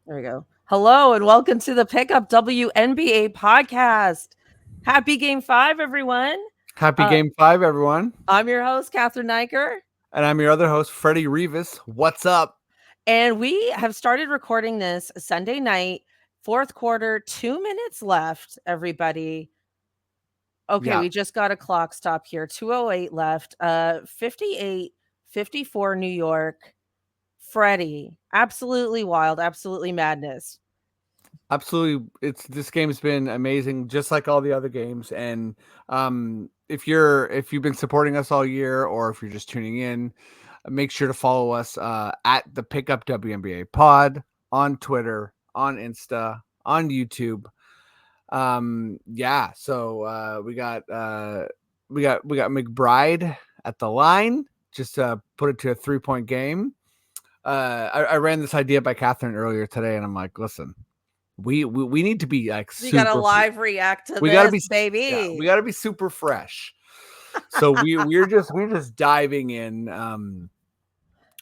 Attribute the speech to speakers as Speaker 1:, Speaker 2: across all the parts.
Speaker 1: There we go. Hello and welcome to the Pickup WNBA podcast. Happy Game 5, everyone.
Speaker 2: Happy
Speaker 1: Uh,
Speaker 2: Game 5, everyone.
Speaker 1: I'm your host, Cathryn Naiker,
Speaker 2: And I'm your other host, Freddie Rivas. What's up?
Speaker 1: and we have started recording this Sunday night, fourth quarter, 2 minutes left, everybody. Okay,
Speaker 2: Yeah,
Speaker 1: we just got a clock stop here. 2:08 left. 58-54 New York. Freddie, absolutely wild, absolutely madness.
Speaker 2: absolutely. This game's been amazing, just like all the other games. And if you've been supporting us all year, or if you're just tuning in, make sure to follow us at the Pickup WNBA Pod on Twitter, on Insta, on YouTube. Yeah. So we got McBride at the line. Just put it to a 3-point game. I ran this idea by Cathryn earlier today, and I'm like, listen, we need to be like
Speaker 1: You got to
Speaker 2: super.
Speaker 1: live react to
Speaker 2: We got to
Speaker 1: this,
Speaker 2: be, yeah, we
Speaker 1: baby.
Speaker 2: got to be super fresh. So we're just diving in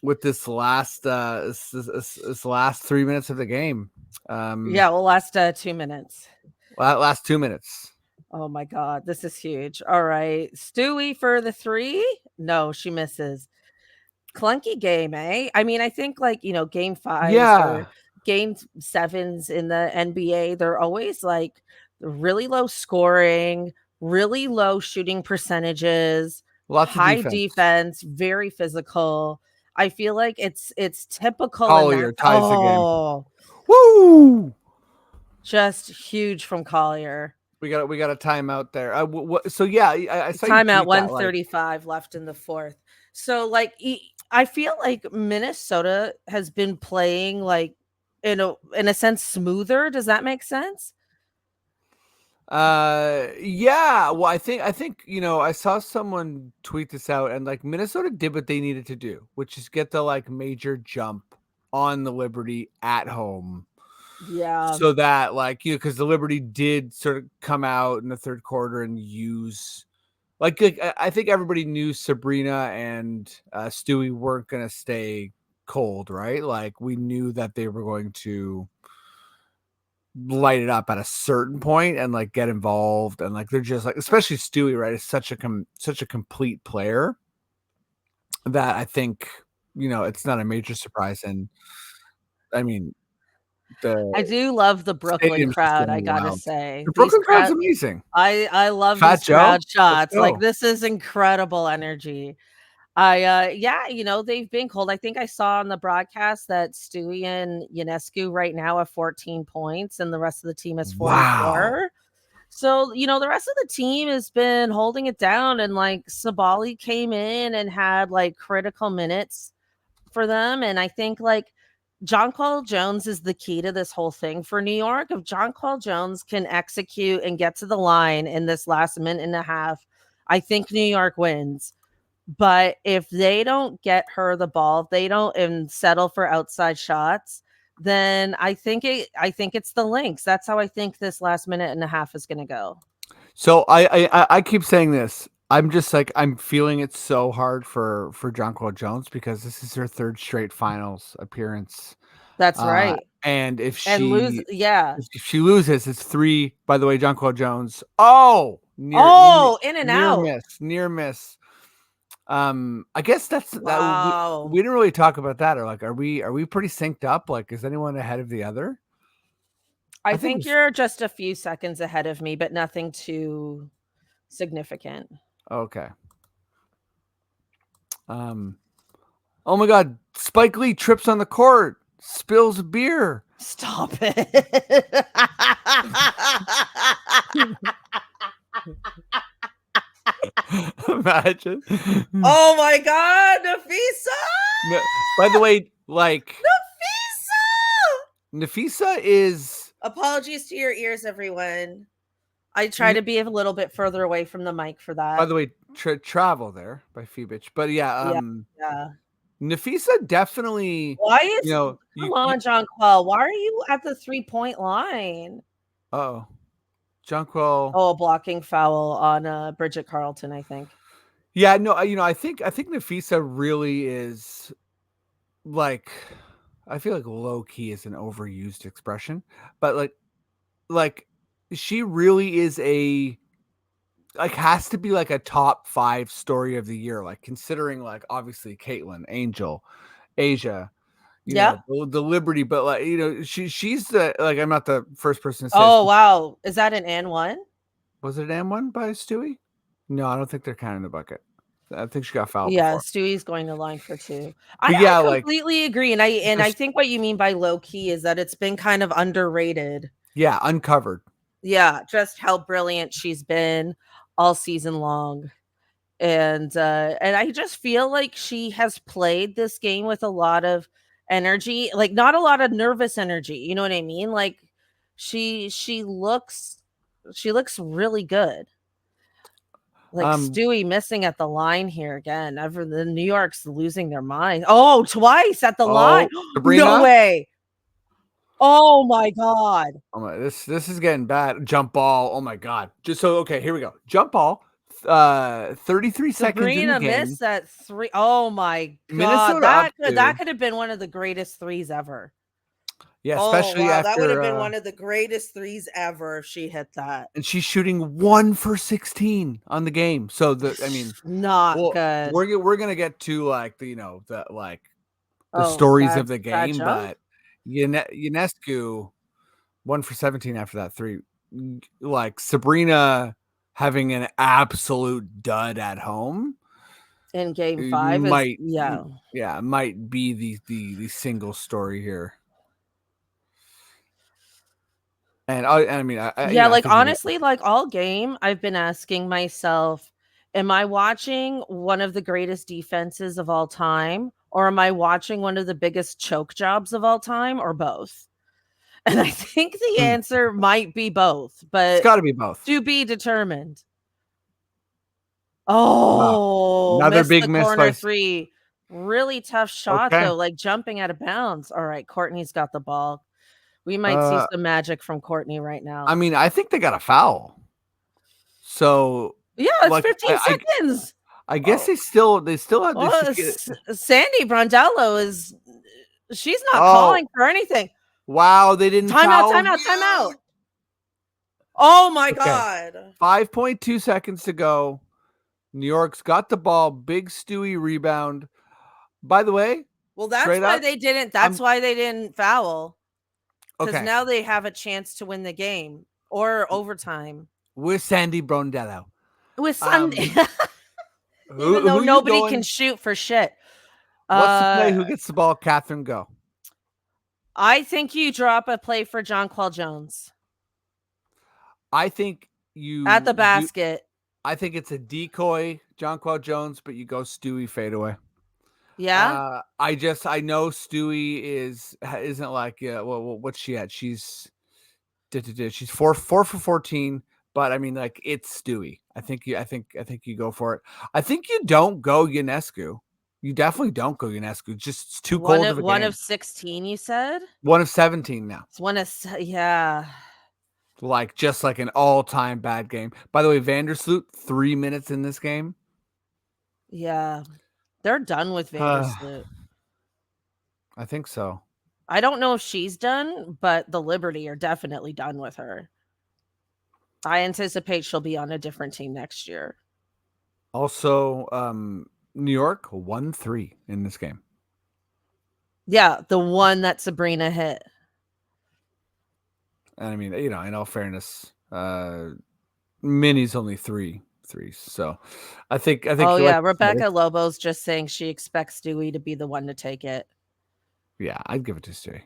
Speaker 2: with this last 3 minutes of the game.
Speaker 1: Yeah, well, last 2 minutes.
Speaker 2: Last 2 minutes.
Speaker 1: Oh my God, this is huge. All right. Stewie for the three. No, she misses. Clunky game, eh? I mean, I think game fives or
Speaker 2: Yeah,
Speaker 1: game sevens in the NBA, they're always like really low scoring, really low shooting percentages,
Speaker 2: lots of
Speaker 1: high
Speaker 2: defense.
Speaker 1: defense, very physical. I feel like it's typical in that.
Speaker 2: Collier ties the game.
Speaker 1: Oh,
Speaker 2: Woo!
Speaker 1: just huge from Collier.
Speaker 2: We got a timeout there. So yeah, I saw you
Speaker 1: Timeout,
Speaker 2: tweet that. Like,
Speaker 1: 135 left in the fourth. So I feel like Minnesota has been playing like in a sense smoother. Does that make sense?
Speaker 2: yeah. Well, I think I saw someone tweet this out, and like Minnesota did what they needed to do, which is get the like major jump on the Liberty at home,
Speaker 1: Yeah.
Speaker 2: so that because the Liberty did sort of come out in the third quarter and use like I think everybody knew Sabrina and Stewie weren't gonna stay cold, right? Like we knew that they were going to light it up at a certain point and like get involved, and like they're just like, especially Stewie, right, is such a complete player that I think it's not a major surprise. And I mean,
Speaker 1: I
Speaker 2: the
Speaker 1: do love the Brooklyn
Speaker 2: stadium's just
Speaker 1: crowd, I
Speaker 2: going
Speaker 1: gotta
Speaker 2: wild.
Speaker 1: say.
Speaker 2: The
Speaker 1: These
Speaker 2: Brooklyn crowd's
Speaker 1: crowd
Speaker 2: amazing.
Speaker 1: I love
Speaker 2: Fat
Speaker 1: these
Speaker 2: Joe,
Speaker 1: crowd
Speaker 2: let's
Speaker 1: shots. Like
Speaker 2: go.
Speaker 1: this is incredible energy. Yeah, they've been cold. I think I saw on the broadcast that Stewie and Ionescu right now have 14 points and the rest of the team has
Speaker 2: Wow.
Speaker 1: 44. So, the rest of the team has been holding it down, and like Sabali came in and had like critical minutes for them. And I think like John Paul Jones is the key to this whole thing for New York. If John Paul Jones can execute and get to the line in this last minute and a half, I think New York wins. But if they don't get her the ball, if they don't and settle for outside shots, then I think it's the Lynx. That's how I think this last minute and a half is going to go.
Speaker 2: So I keep saying this. I'm just like, I'm feeling it so hard for Jonquil Jones, because this is her third straight finals appearance.
Speaker 1: That's right.
Speaker 2: And if
Speaker 1: And lose,
Speaker 2: she
Speaker 1: yeah.
Speaker 2: if she loses, it's three. By the way, Jonquil Jones. Oh,
Speaker 1: Oh, in and out.
Speaker 2: near miss. I guess that's that. We
Speaker 1: Wow.
Speaker 2: didn't really talk about that. Or like, are we pretty synced up? Like, is anyone ahead of the other?
Speaker 1: I
Speaker 2: I think
Speaker 1: think
Speaker 2: it's
Speaker 1: you're just a few seconds ahead of me, but nothing too significant.
Speaker 2: okay. Um. Oh my God! Spike Lee trips on the court, spills beer.
Speaker 1: Stop it.
Speaker 2: Imagine.
Speaker 1: Oh my God, Nafisa!
Speaker 2: No, by the way, like
Speaker 1: Nafisa!
Speaker 2: Nafisa is.
Speaker 1: Apologies to your ears, everyone. I try to be a little bit further away from the mic for
Speaker 2: By
Speaker 1: that.
Speaker 2: the way, Travel there by Phoebich. But yeah,
Speaker 1: Yeah, yeah.
Speaker 2: Nafisa definitely.
Speaker 1: Why
Speaker 2: You
Speaker 1: is
Speaker 2: know,
Speaker 1: Come on, John Quell. Why are you at the 3-point line?
Speaker 2: oh, Jonquil.
Speaker 1: Oh, blocking foul on Bridget Carlton, I think.
Speaker 2: Yeah, no, I think Nafisa really is like I feel like low key is an overused expression, but like she really is has to be like a top 5 story of the year, like considering like obviously Caitlyn, Angel, Asia,
Speaker 1: Yeah.
Speaker 2: the Liberty, but like she's the like I'm not the first person to say
Speaker 1: Oh
Speaker 2: this.
Speaker 1: wow, is that an and one?
Speaker 2: Was it an M1 by Stewie? No, I don't think they're counting the bucket. I think she got fouled
Speaker 1: Yeah,
Speaker 2: before.
Speaker 1: Stewie's going to line for 2.
Speaker 2: But
Speaker 1: I
Speaker 2: yeah, like
Speaker 1: completely agree, and I
Speaker 2: just
Speaker 1: think what you mean by low key is that it's been kind of underrated.
Speaker 2: yeah, uncovered.
Speaker 1: Yeah, just how brilliant she's been all season long. And I just feel like she has played this game with a lot of energy, like not a lot of nervous energy, you know what I mean? Like she looks really good. Like
Speaker 2: Um,
Speaker 1: Stewie missing at the line here again. Ever the New York's losing their mind. Oh, twice at the line.
Speaker 2: oh,
Speaker 1: No
Speaker 2: Sabrina.
Speaker 1: way. Oh my god.
Speaker 2: Oh my, this is getting bad. Jump ball. Oh my god. Just so okay, here we go. Jump ball. 33 seconds in the
Speaker 1: Sabrina
Speaker 2: game.
Speaker 1: missed that 3. Oh my god.
Speaker 2: Minnesota up
Speaker 1: That
Speaker 2: 2.
Speaker 1: could have been one of the greatest threes ever.
Speaker 2: Yeah,
Speaker 1: Oh
Speaker 2: especially
Speaker 1: wow, that would have been
Speaker 2: after
Speaker 1: one of the greatest threes ever if she hit that.
Speaker 2: and she's shooting 1 for 16 on the game. So I mean,
Speaker 1: Not
Speaker 2: well,
Speaker 1: good.
Speaker 2: we're gonna get to like the the
Speaker 1: Oh,
Speaker 2: stories of
Speaker 1: bad
Speaker 2: the
Speaker 1: bad
Speaker 2: game,
Speaker 1: jump?
Speaker 2: but Ionescu 1 for 17 after that 3. Like Sabrina having an absolute dud at home
Speaker 1: In game 5 is
Speaker 2: might
Speaker 1: yeah.
Speaker 2: might be the single story here. And I mean
Speaker 1: Yeah,
Speaker 2: I
Speaker 1: like,
Speaker 2: think
Speaker 1: honestly, like, all game, I've been asking myself, am I watching one of the greatest defenses of all time, or am I watching one of the biggest choke jobs of all time, or both? And I think the answer might be both,
Speaker 2: it's
Speaker 1: but
Speaker 2: got to be both.
Speaker 1: to be determined.
Speaker 2: Wow.
Speaker 1: Oh,
Speaker 2: Another
Speaker 1: missed
Speaker 2: big
Speaker 1: the
Speaker 2: miss
Speaker 1: corner
Speaker 2: by
Speaker 1: 3. Really tough shot,
Speaker 2: okay.
Speaker 1: though, like, jumping out of bounds. Alright, Courtney's got the ball. We might see
Speaker 2: Uh
Speaker 1: some magic from Courtney right
Speaker 2: I
Speaker 1: now.
Speaker 2: mean, I think they got a foul. So
Speaker 1: Yeah, it's
Speaker 2: like
Speaker 1: 15 seconds.
Speaker 2: I guess
Speaker 1: Oh,
Speaker 2: they still have they
Speaker 1: well,
Speaker 2: should get
Speaker 1: Sandy Brondello is she's not
Speaker 2: oh
Speaker 1: calling for anything.
Speaker 2: wow, they didn't
Speaker 1: Timeout,
Speaker 2: foul.
Speaker 1: timeout, timeout. Oh my
Speaker 2: Okay.
Speaker 1: god.
Speaker 2: 5.2 seconds to go. New York's got the ball. Big Stewie rebound. By the way,
Speaker 1: Well,
Speaker 2: straight up,
Speaker 1: that's
Speaker 2: I'm
Speaker 1: why they didn't foul. Because
Speaker 2: okay
Speaker 1: now they have a chance to win the game or overtime.
Speaker 2: with Sandy Brondello.
Speaker 1: With Sunday.
Speaker 2: Um,
Speaker 1: Even though
Speaker 2: who you
Speaker 1: nobody can
Speaker 2: going?
Speaker 1: shoot for shit.
Speaker 2: What's the play?
Speaker 1: Uh
Speaker 2: Who gets the ball? Cathryn, go.
Speaker 1: I think you drop a play for Jonquel Jones
Speaker 2: I think
Speaker 1: at the
Speaker 2: you do.
Speaker 1: basket.
Speaker 2: I think it's a decoy, Jonquel Jones, but you go Stewie fadeaway.
Speaker 1: Yeah?
Speaker 2: I know Stewie isn't like well what's she at? She's 4 for 14, but I mean like it's Stewie. I think you go for it. I think you don't go Ionescu. You definitely don't go Ionescu. Just it's too cold of a
Speaker 1: One
Speaker 2: game.
Speaker 1: of 16, you said?
Speaker 2: 1 of 17 now.
Speaker 1: It's yeah.
Speaker 2: Like just like an all-time bad game. By the way, Vandersloot 3 minutes in this game.
Speaker 1: Yeah. They're done with Vandersloot.
Speaker 2: I think so.
Speaker 1: I don't know if she's done, but the Liberty are definitely done with her. I anticipate she'll be on a different team next year.
Speaker 2: Also, New York 1-3 in this game.
Speaker 1: Yeah, the one that Sabrina hit.
Speaker 2: And I mean, in all fairness, Minnie's only 3 threes. So I think
Speaker 1: Oh yeah,
Speaker 2: like
Speaker 1: Rebecca Lobo's just saying she expects Stewie to be the one to take it.
Speaker 2: Yeah, I'd give it to Stewie.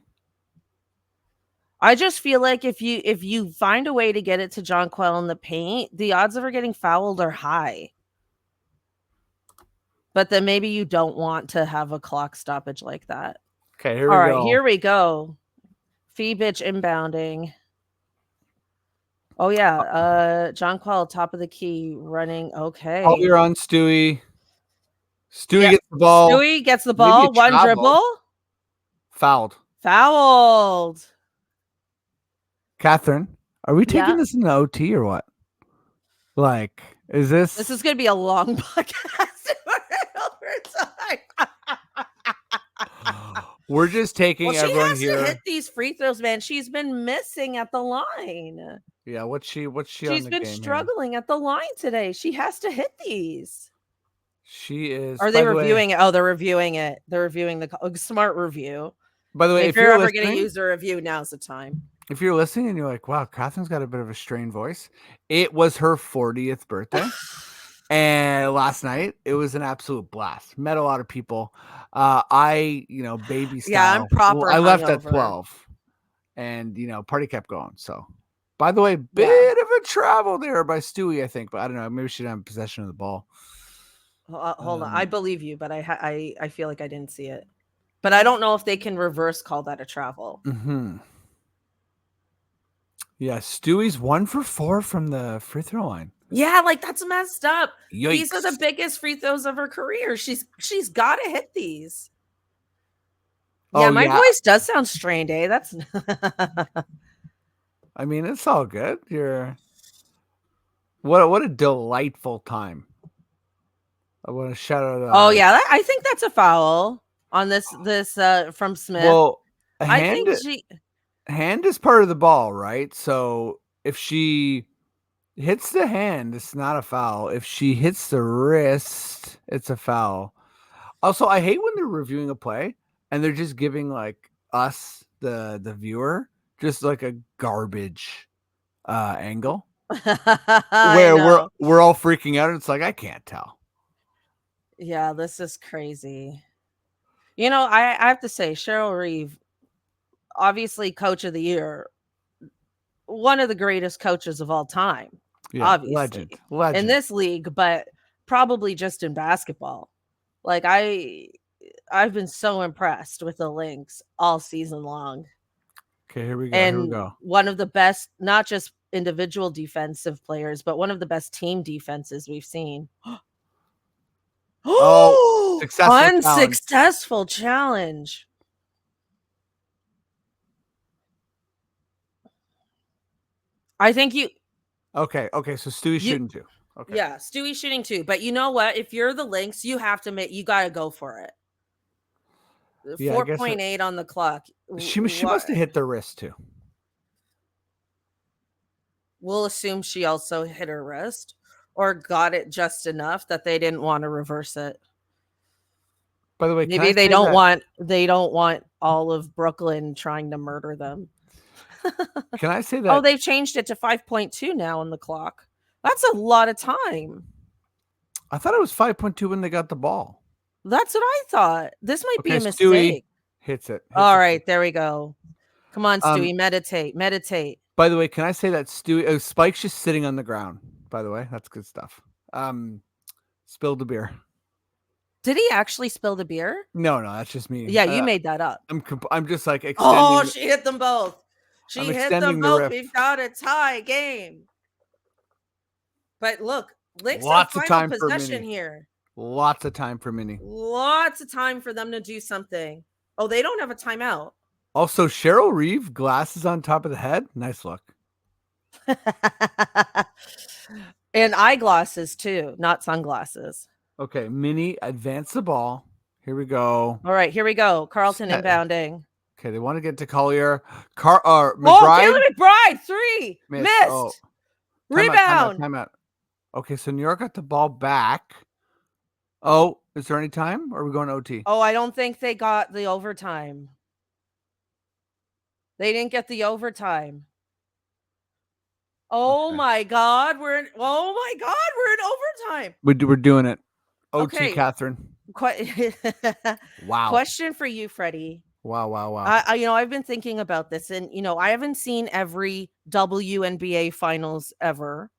Speaker 1: I just feel like if you find a way to get it to Jonquel in the paint, the odds of her getting fouled are high. But then maybe you don't want to have a clock stoppage like that.
Speaker 2: Okay, here we go.
Speaker 1: All right, here we go. Fee bitch inbounding. Oh yeah, Jonquel top of the key running. Okay.
Speaker 2: Oh, you're on Stewie. Stewie gets the ball.
Speaker 1: Stewie gets the ball. One dribble.
Speaker 2: Fouled. Cathryn, are we taking this in the OT or what? Like, is this?
Speaker 1: This is going to be a long podcast.
Speaker 2: We're just taking
Speaker 1: Well, she
Speaker 2: everyone
Speaker 1: has
Speaker 2: here.
Speaker 1: to hit these free throws, man. She's been missing at the line.
Speaker 2: Yeah, what's she on
Speaker 1: She's
Speaker 2: the
Speaker 1: been
Speaker 2: game
Speaker 1: struggling at the line today. She has to hit these.
Speaker 2: She is.
Speaker 1: Are they reviewing it? Oh, they're reviewing it. They're reviewing the smart review.
Speaker 2: By the way,
Speaker 1: if you're ever going to use a review, now's the time.
Speaker 2: If you're listening and you're like, wow, Cathryn's got a bit of a strained voice. It was her 40th birthday. And last night, it was an absolute blast. Met a lot of people. Baby style.
Speaker 1: Yeah, I'm proper.
Speaker 2: I left at 12. And, party kept going. So, by the way, bit of a travel there by Stewie, I think. But I don't know. Maybe she didn't have possession of the ball.
Speaker 1: Hold on. I believe you, but I feel like I didn't see it. But I don't know if they can reverse call that a travel.
Speaker 2: Mm-hmm. Yeah, Stewie's 1 for 4 from the free throw line.
Speaker 1: Yeah, like that's messed up.
Speaker 2: Yikes.
Speaker 1: These are the biggest free throws of her career. She's got to hit these. Yeah, my voice does sound strained, eh? That's.
Speaker 2: I mean, it's all good. What a delightful time. I want to shout out.
Speaker 1: Oh yeah, I think that's a foul on this from Smith.
Speaker 2: Well,
Speaker 1: hand
Speaker 2: is part of the ball, right? So if she hits the hand, it's not a foul. If she hits the wrist, it's a foul. Also, I hate when they're reviewing a play and they're just giving like us, the viewer, just like a garbage angle where we're all freaking out. And it's like, I can't tell.
Speaker 1: Yeah, this is crazy. I have to say, Cheryl Reeve, obviously coach of the year, one of the greatest coaches of all time. Yeah, obviously. Legend in this league, but probably just in basketball. Like I've been so impressed with the Lynx all season long.
Speaker 2: Okay, here we go.
Speaker 1: And one of the best, not just individual defensive players, but one of the best team defenses we've seen. Unsuccessful challenge. I think you.
Speaker 2: Okay. So Stewie's shooting too. Okay.
Speaker 1: Yeah, Stewie's shooting too. But you know what? If you're the Lynx, you have to you got to go for it. 4.8 on the clock.
Speaker 2: She must have hit the wrist too.
Speaker 1: We'll assume she also hit her wrist or got it just enough that they didn't want to reverse it.
Speaker 2: By the way,
Speaker 1: maybe they don't want all of Brooklyn trying to murder them.
Speaker 2: Can I say that?
Speaker 1: Oh, they've changed it to 5.2 now on the clock. That's a lot of time.
Speaker 2: I thought it was 5.2 when they got the ball.
Speaker 1: That's what I thought. This might be a mistake.
Speaker 2: Stewie hits it.
Speaker 1: All right, there we go. Come on, Stewie, meditate.
Speaker 2: By the way, can I say that Stewie Spike's just sitting on the ground? By the way, that's good stuff. Spilled the beer.
Speaker 1: Did he actually spill the beer?
Speaker 2: No, that's just me.
Speaker 1: Yeah, you made that up.
Speaker 2: I'm just like extending.
Speaker 1: Oh, she hit them both. She hit them both. We've got a tie game. But look, Lynx
Speaker 2: lots
Speaker 1: have
Speaker 2: of time
Speaker 1: possession here.
Speaker 2: Lots of time for Minnie.
Speaker 1: Lots of time for them to do something. Oh, they don't have a timeout.
Speaker 2: Also, Cheryl Reeve, glasses on top of the head. Nice look.
Speaker 1: And eyeglasses too, not sunglasses.
Speaker 2: Okay, Minnie, advance the ball. Here we go.
Speaker 1: All right, here we go. Carlton inbounding.
Speaker 2: Okay, they want to get to Collier.
Speaker 1: McBride. Oh, Taylor McBride, 3. Missed. Oh. Rebound.
Speaker 2: Timeout. Okay, so New York got the ball back. Oh, is there any time? Or are we going to OT?
Speaker 1: Oh, I don't think they got the overtime. They didn't get the overtime. Oh my God, we're in overtime.
Speaker 2: We're doing it. OT, okay. Cathryn.
Speaker 1: Wow. Question for you, Freddie.
Speaker 2: Wow.
Speaker 1: I've been thinking about this, and I haven't seen every WNBA finals ever.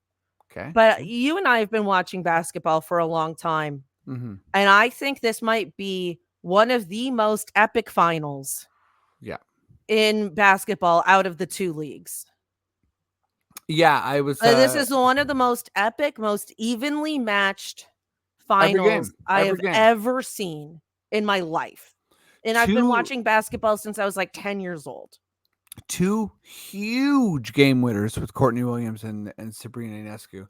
Speaker 2: Okay.
Speaker 1: But you and I have been watching basketball for a long time.
Speaker 2: Mm-hmm.
Speaker 1: And I think this might be one of the most epic finals.
Speaker 2: Yeah.
Speaker 1: In basketball out of the two leagues.
Speaker 2: Yeah, I was.
Speaker 1: This is one of the most epic, most evenly matched finals I have ever seen in my life. And I've been watching basketball since I was like 10 years old.
Speaker 2: 2 huge game winners with Courtney Williams and Sabrina Ionescu.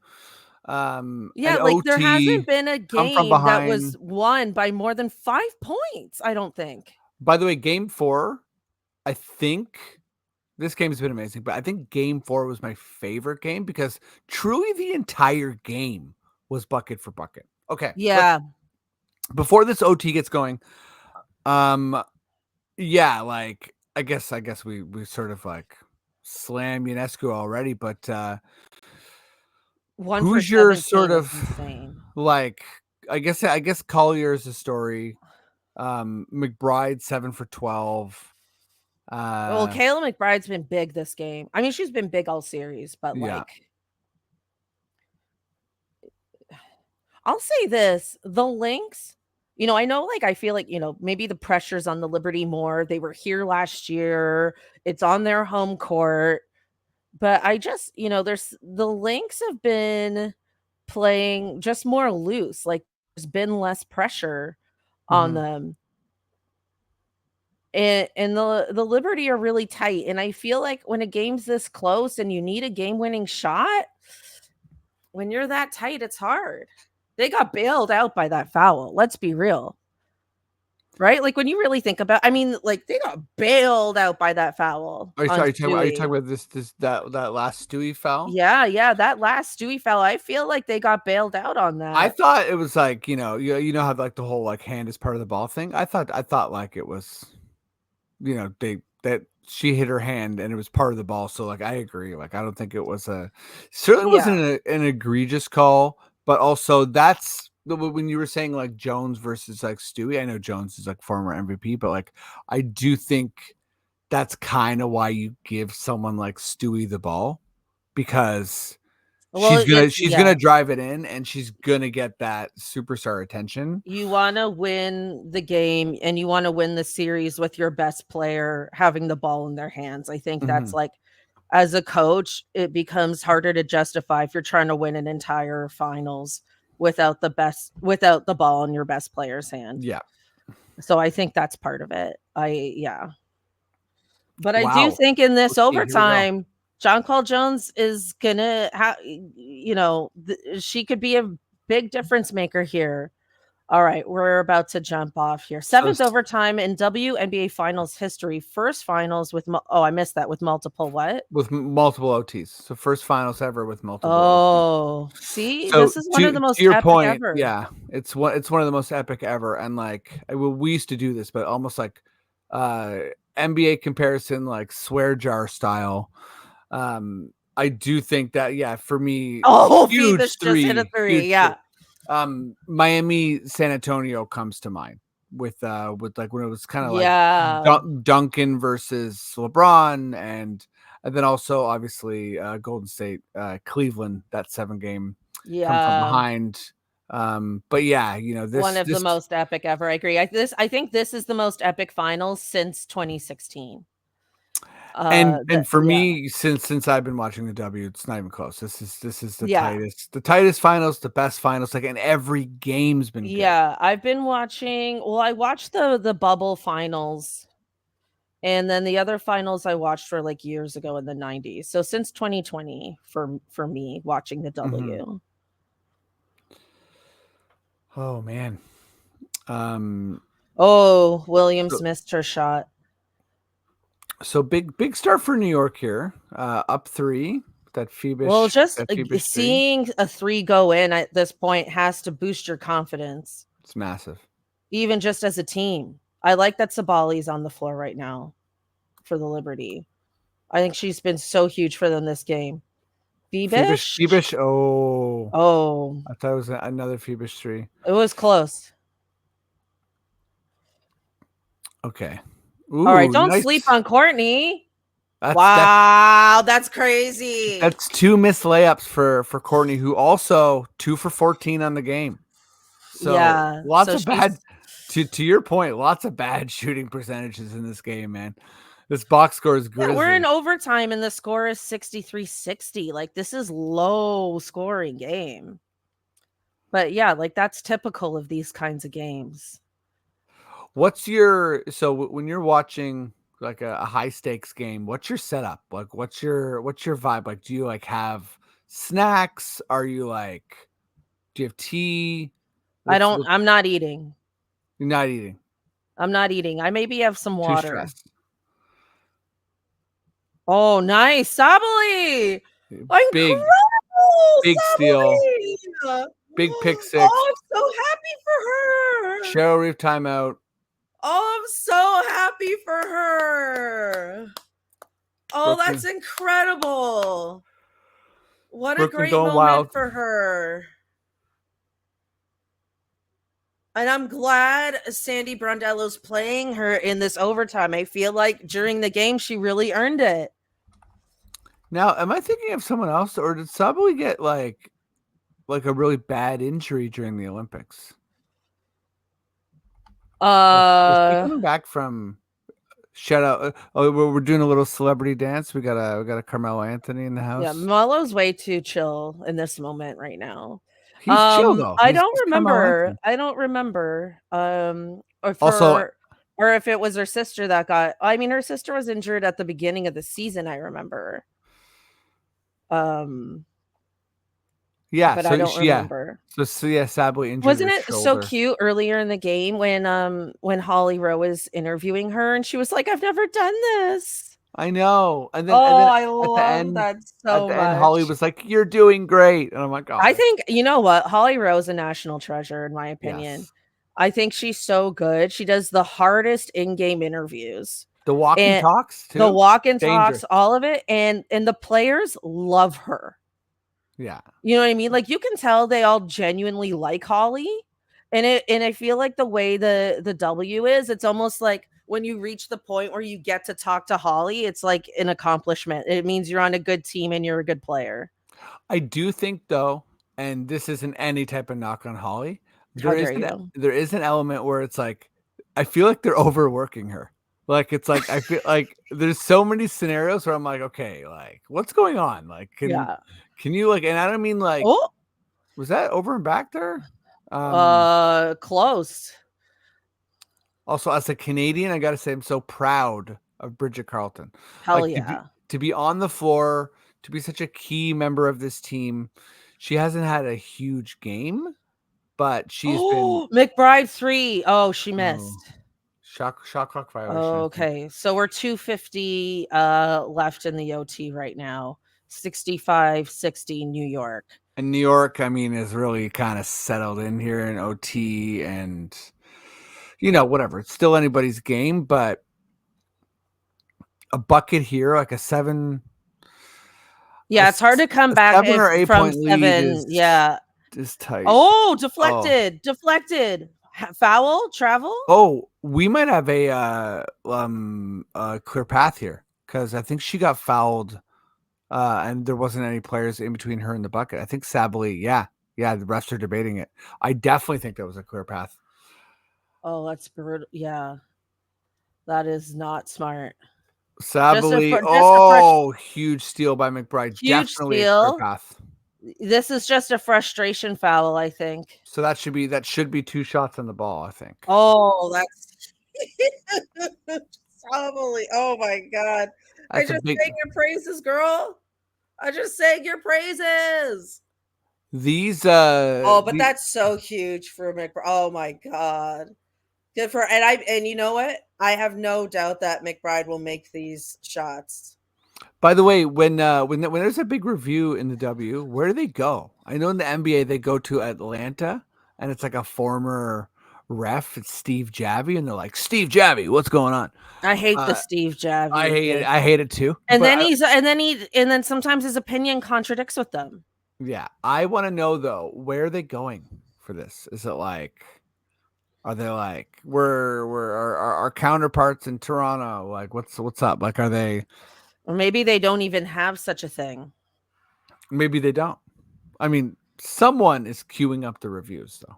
Speaker 1: There hasn't been a game that was won by more than 5 points, I don't think.
Speaker 2: By the way, Game 4, I think this game's been amazing, but I think Game 4 was my favorite game because truly the entire game was bucket for bucket. Okay,
Speaker 1: Yeah.
Speaker 2: before this OT gets going, yeah, like I guess we sort of like slam UNESCO already, but
Speaker 1: One for
Speaker 2: who's your
Speaker 1: 17
Speaker 2: sort
Speaker 1: is
Speaker 2: of
Speaker 1: insane.
Speaker 2: like I guess Collier's a story. McBride 7 for 12.
Speaker 1: Well,
Speaker 2: Uh
Speaker 1: Kayla McBride's been big this game. I mean, she's been big all series, but
Speaker 2: yeah.
Speaker 1: like I'll say this, the Lynx, I know like I feel like, maybe the pressure's on the Liberty more. They were here last year. It's on their home court. But I just, there's the Lynx have been playing just more loose. Like there's been less pressure on
Speaker 2: Mhm.
Speaker 1: them. And the Liberty are really tight. And I feel like when a game's this close and you need a game-winning shot, when you're that tight, it's hard. They got bailed out by that foul. Let's be real. Right? Like when you really think about, I mean, like they got bailed out by that foul on
Speaker 2: Are you talking
Speaker 1: Stewie.
Speaker 2: about that last Stewie foul?
Speaker 1: Yeah, that last Stewie foul, I feel like they got bailed out on
Speaker 2: I
Speaker 1: that.
Speaker 2: thought it was like, you know how like the whole like hand is part of the ball thing. I thought like it was, that she hit her hand and it was part of the ball. So like I agree. Like I don't think it was certainly
Speaker 1: Yeah.
Speaker 2: wasn't an egregious call, but also that's when you were saying like Jones versus like Stewie. I know Jones is like former MVP, but like I do think that's kind of why you give someone like Stewie the ball because
Speaker 1: Well, it's
Speaker 2: she's
Speaker 1: yeah.
Speaker 2: gonna drive it in and she's gonna get that superstar attention.
Speaker 1: You wanna win the game and you wanna win the series with your best player having the ball in their hands. I think that's
Speaker 2: Mhm.
Speaker 1: like as a coach, it becomes harder to justify if you're trying to win an entire finals without the ball in your best player's hand.
Speaker 2: Yeah.
Speaker 1: So I think that's part of it. Yeah. But I do
Speaker 2: Wow.
Speaker 1: think in this
Speaker 2: Okay, here we go.
Speaker 1: overtime, John Call Jones is gonna have, she could be a big difference maker here. All right, we're about to jump off here.
Speaker 2: So
Speaker 1: Seventh overtime in WNBA finals history. First finals with, I missed that with multiple what?
Speaker 2: with multiple OTs. So first finals ever with multiple OTs.
Speaker 1: Oh, see,
Speaker 2: So
Speaker 1: this is one of the
Speaker 2: to
Speaker 1: most
Speaker 2: your
Speaker 1: epic
Speaker 2: point,
Speaker 1: ever.
Speaker 2: yeah, it's one of the most epic ever. And like we used to do this, but almost like uh NBA comparison, like swear jar style. I do think that yeah, for me,
Speaker 1: Oh,
Speaker 2: huge
Speaker 1: Phoebus just hit a
Speaker 2: three, huge
Speaker 1: three.
Speaker 2: three.
Speaker 1: Yeah.
Speaker 2: Miami San Antonio comes to mind with like when it was kind of like
Speaker 1: Yeah.
Speaker 2: Duncan versus LeBron and then also obviously Golden State Cleveland, that 7 game come from
Speaker 1: Yeah.
Speaker 2: behind. But yeah,
Speaker 1: One
Speaker 2: this
Speaker 1: of the
Speaker 2: this
Speaker 1: most epic ever. I agree. I think this is the most epic finals since 2016.
Speaker 2: and for
Speaker 1: Yeah.
Speaker 2: me, since I've been watching the W, it's not even close. This is
Speaker 1: Yeah.
Speaker 2: the tightest finals, the best finals. Like, and every game's been good.
Speaker 1: Yeah, I've been watching, well, I watched the bubble finals, and then the other finals I watched were like years ago in the 90s. So since 2020 for me watching the
Speaker 2: Mhm.
Speaker 1: W.
Speaker 2: Oh man. Um.
Speaker 1: Oh, Williams
Speaker 2: So,
Speaker 1: missed her shot.
Speaker 2: so big start for New York here. Up 3.
Speaker 1: Well, just
Speaker 2: That Phoebus 3.
Speaker 1: seeing a 3 go in at this point has to boost your confidence,
Speaker 2: It's massive.
Speaker 1: even just as a team. I like that Sabali's on the floor right now for the Liberty. I think she's been so huge for them this game. Bebish?
Speaker 2: Phoebus. Oh,
Speaker 1: Oh,
Speaker 2: I thought it was another Phoebus 3.
Speaker 1: it was close.
Speaker 2: Okay.
Speaker 1: All right,
Speaker 2: Ooh,
Speaker 1: don't sleep
Speaker 2: nice.
Speaker 1: on Courtney.
Speaker 2: That's
Speaker 1: Wow, that's crazy.
Speaker 2: that's 2 missed layups for Courtney, who also 2 for 14 on the game. So
Speaker 1: Yeah,
Speaker 2: lots
Speaker 1: so
Speaker 2: of bad.
Speaker 1: she's
Speaker 2: To your point, lots of bad shooting percentages in this game, man. This box score is
Speaker 1: yeah, we're in
Speaker 2: grisly.
Speaker 1: overtime and the score is 63-60. Like this is low scoring game. But yeah, like that's typical of these kinds of games.
Speaker 2: What's your when you're watching like a high stakes game? What's your setup? Like, what's your vibe? Like, do you like have snacks? Are you like, do you have tea? What's
Speaker 1: I'm not eating.
Speaker 2: you're not eating?
Speaker 1: I'm not eating. I maybe have some
Speaker 2: Too
Speaker 1: water.
Speaker 2: stressed.
Speaker 1: Oh, nice. Sabali.
Speaker 2: Big
Speaker 1: Incredible.
Speaker 2: steal.
Speaker 1: Sabali.
Speaker 2: Big pick six.
Speaker 1: Oh, I'm so happy for her.
Speaker 2: Cheryl Reeve timeout.
Speaker 1: Oh, I'm so happy for her. Oh,
Speaker 2: Brooklyn,
Speaker 1: that's incredible. What a
Speaker 2: Brooklyn
Speaker 1: great
Speaker 2: going
Speaker 1: moment
Speaker 2: wild.
Speaker 1: for her. And I'm glad Sandy Brondello's playing her in this overtime. I feel like during the game, she really earned it.
Speaker 2: Now, am I thinking of someone else, or did Sabali get like a really bad injury during the Olympics? Was he coming back from? Shout out! Oh, we're doing a little celebrity dance. We got a Carmelo Anthony in the house.
Speaker 1: Yeah, Melo's way too chill in this moment right now.
Speaker 2: He's chill though.
Speaker 1: I
Speaker 2: He's
Speaker 1: don't
Speaker 2: Carmelo
Speaker 1: remember.
Speaker 2: Anthony.
Speaker 1: I don't remember.
Speaker 2: Also,
Speaker 1: Or if it was her sister that got. I mean, her sister was injured at the beginning of the season. I remember.
Speaker 2: Yeah,
Speaker 1: But
Speaker 2: so
Speaker 1: I don't remember.
Speaker 2: So yeah, Sabali injured
Speaker 1: Wasn't
Speaker 2: her
Speaker 1: it so
Speaker 2: shoulder.
Speaker 1: cute earlier in the game when Holly Rowe was interviewing her and she was like, "I've never done this."
Speaker 2: I know. And then
Speaker 1: I
Speaker 2: at the
Speaker 1: love
Speaker 2: end,
Speaker 1: that so
Speaker 2: Holly
Speaker 1: much.
Speaker 2: was like, "You're doing great," and I'm like, "Oh."
Speaker 1: I think you know what? Holly Rowe is a national treasure, in my opinion.
Speaker 2: Yes.
Speaker 1: I think she's so good. She does the hardest in-game interviews.
Speaker 2: The walk and
Speaker 1: And
Speaker 2: talks too.
Speaker 1: the walk and
Speaker 2: Danger.
Speaker 1: talks, all of it, and the players love her.
Speaker 2: Yeah.
Speaker 1: You know what I mean? Like you can tell they all genuinely like Holly. And I feel like the way the W is, it's almost like when you reach the point where you get to talk to Holly, it's like an accomplishment. It means you're on a good team and you're a good player.
Speaker 2: I do think though, and this isn't any type of knock on Holly,
Speaker 1: How dare you?
Speaker 2: there is an element where it's like I feel like they're overworking her. Like it's like I feel like there's so many scenarios where I'm like, okay, like what's going on? Like can you like, and I don't mean like was that over and back there?
Speaker 1: Close.
Speaker 2: Also, as a Canadian, I gotta say I'm so proud of Bridget Carleton.
Speaker 1: Hell yeah.
Speaker 2: To be on the floor, to be such a key member of this team. She hasn't had a huge game, but she's been
Speaker 1: McBride 3. Oh, she missed.
Speaker 2: Shot clock violation.
Speaker 1: Okay. So we're 2:50 left in the OT right now. 65-60 New York.
Speaker 2: And New York, I mean, is really kind of settled in here in OT and whatever. It's still anybody's game, but a bucket here, like a 7.
Speaker 1: Yeah, it's hard to come back
Speaker 2: 7 or 8
Speaker 1: from
Speaker 2: point
Speaker 1: 7.
Speaker 2: Lead
Speaker 1: Yeah.
Speaker 2: is tight.
Speaker 1: Oh, deflected. Foul, travel.
Speaker 2: Oh, we might have a clear path here because I think she got fouled, and there wasn't any players in between her and the bucket. I think Sabali, yeah, the refs are debating it. I definitely think that was a clear path.
Speaker 1: Oh, that's brutal. Yeah, that is not smart.
Speaker 2: Sabali, huge steal by McBride.
Speaker 1: Huge
Speaker 2: Definitely
Speaker 1: steal.
Speaker 2: a clear path.
Speaker 1: This is just a frustration foul, I think.
Speaker 2: So that should be 2 shots on the ball, I think.
Speaker 1: Oh, that's Sabali. Oh my God. I just sang your praises, girl. I just sang your praises.
Speaker 2: These
Speaker 1: but that's so huge for McBride. Oh my God. Good for and you know what? I have no doubt that McBride will make these shots.
Speaker 2: By the way, when there's a big review in the W, where do they go? I know in the NBA they go to Atlanta, and it's like a former ref. It's Steve Javie, and they're like, "Steve Javie, what's going on?"
Speaker 1: I hate the Steve Javie.
Speaker 2: I hate it. I hate it too.
Speaker 1: And then sometimes his opinion contradicts with them.
Speaker 2: Yeah, I want to know though, where are they going for this? Is it like? Are they like we're our counterparts in Toronto? Like what's up? Like are they?
Speaker 1: Or maybe they don't even have such a thing.
Speaker 2: Maybe they don't. I mean, someone is queuing up the reviews though.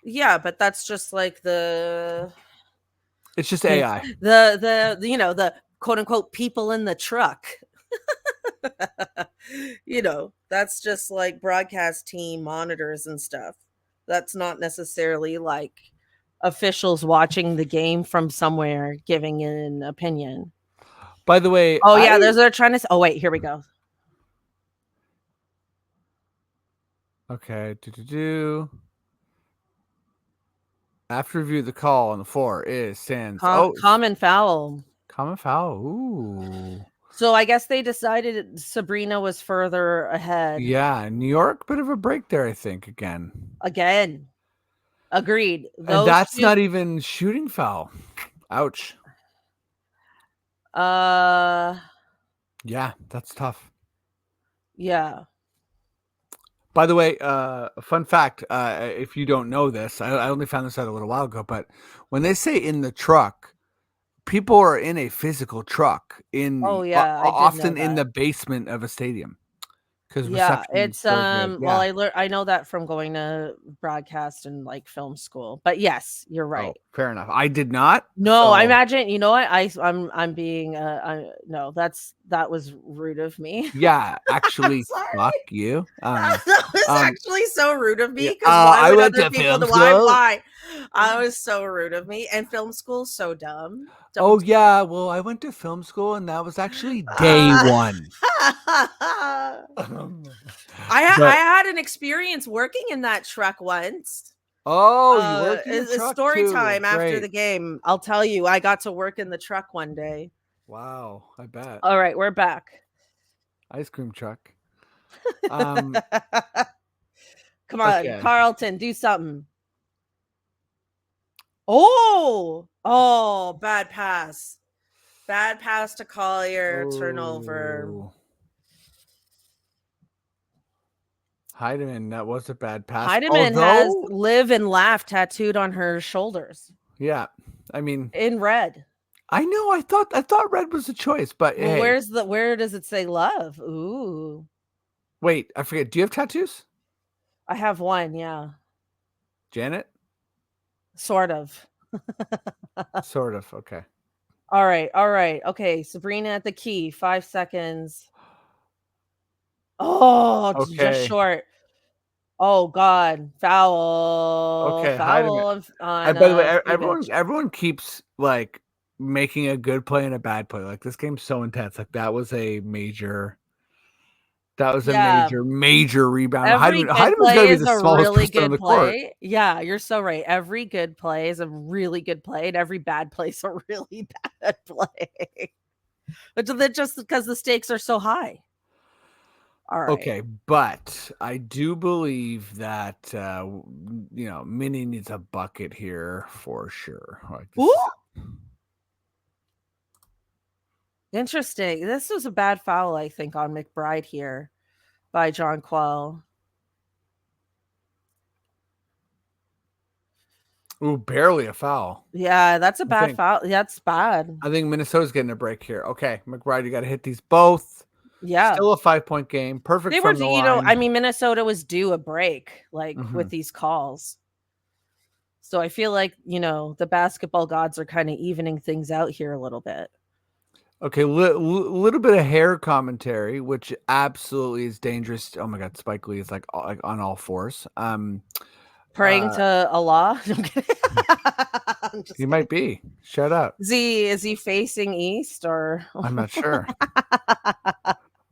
Speaker 1: Yeah, but that's just like the.
Speaker 2: It's just AI.
Speaker 1: The quote unquote people in the truck. That's just like broadcast team monitors and stuff. That's not necessarily like officials watching the game from somewhere giving an opinion.
Speaker 2: By the way,
Speaker 1: they're trying to. Oh wait, here we go.
Speaker 2: Okay, After review, the call on the floor is Sands.
Speaker 1: Common foul.
Speaker 2: Common foul. Ooh.
Speaker 1: So I guess they decided Sabrina was further ahead.
Speaker 2: Yeah, New York, bit of a break there, I think, again.
Speaker 1: Agreed.
Speaker 2: And that's not even shooting foul. Ouch. Yeah, that's tough.
Speaker 1: Yeah.
Speaker 2: By the way, fun fact, if you don't know this, I only found this out a little while ago, but when they say in the truck, people are in a physical truck often in the basement of a stadium.
Speaker 1: Yeah, it's well,
Speaker 2: Yeah.
Speaker 1: I know that from going to broadcast and like film school. But yes, you're right.
Speaker 2: Oh, fair enough. I did not.
Speaker 1: No, I imagine, you know what? I'm being no, that was rude of me.
Speaker 2: Yeah, actually, fuck you.
Speaker 1: That was actually so rude of me, because
Speaker 2: I
Speaker 1: why would
Speaker 2: went
Speaker 1: other
Speaker 2: to
Speaker 1: people
Speaker 2: film school.
Speaker 1: why? I was so rude of me. And film school, so dumb.
Speaker 2: Oh yeah, well, I went to film school, and that was actually day one.
Speaker 1: I had an experience working in that truck once.
Speaker 2: Oh, you worked in the
Speaker 1: it's
Speaker 2: truck
Speaker 1: story
Speaker 2: too.
Speaker 1: time after
Speaker 2: Great.
Speaker 1: the game. I'll tell you, I got to work in the truck one day.
Speaker 2: Wow, I bet.
Speaker 1: All right, we're back.
Speaker 2: Ice cream truck.
Speaker 1: Come on, okay. Carlton, do something. Oh, bad pass. Bad pass to Collier, turnover.
Speaker 2: Heidemann, that was a bad pass.
Speaker 1: Heidemann has live and laugh tattooed on her shoulders.
Speaker 2: Yeah, I mean,
Speaker 1: in red.
Speaker 2: I know. I thought red was the choice, but
Speaker 1: well, hey. Where does it say love? Ooh.
Speaker 2: Wait, I forget. Do you have tattoos?
Speaker 1: I have one. Yeah.
Speaker 2: Janet.
Speaker 1: Sort of.
Speaker 2: Sort of. Okay.
Speaker 1: All right. Okay, Sabrina at the key. 5 seconds. Oh, okay. Just short. Oh God, foul.
Speaker 2: Okay,
Speaker 1: foul.
Speaker 2: By the way, everyone keeps like making a good play and a bad play. Like this game's so intense. Like that was a major major rebound.
Speaker 1: Every good play is a really good play. Yeah, you're so right. Every good play is a really good play, and every bad play is a really bad play. But just because the stakes are so high. All right.
Speaker 2: Okay, but I do believe that Minnie needs a bucket here for sure.
Speaker 1: Interesting. This was a bad foul, I think, on McBride here by John Quell.
Speaker 2: Ooh, barely a foul.
Speaker 1: Yeah, that's a bad foul. That's bad.
Speaker 2: I think Minnesota's getting a break here. Okay, McBride, you got to hit these both.
Speaker 1: Yeah.
Speaker 2: Still a 5-point game. Perfect from the line.
Speaker 1: I mean, Minnesota was due a break, with these calls. So I feel like, the basketball gods are kind of evening things out here a little bit.
Speaker 2: Okay, little bit of hair commentary, which absolutely is dangerous. Oh my God, Spike Lee is like on all fours.
Speaker 1: Praying to Allah.
Speaker 2: He might be. Shut up.
Speaker 1: Is he facing east or?
Speaker 2: I'm not sure.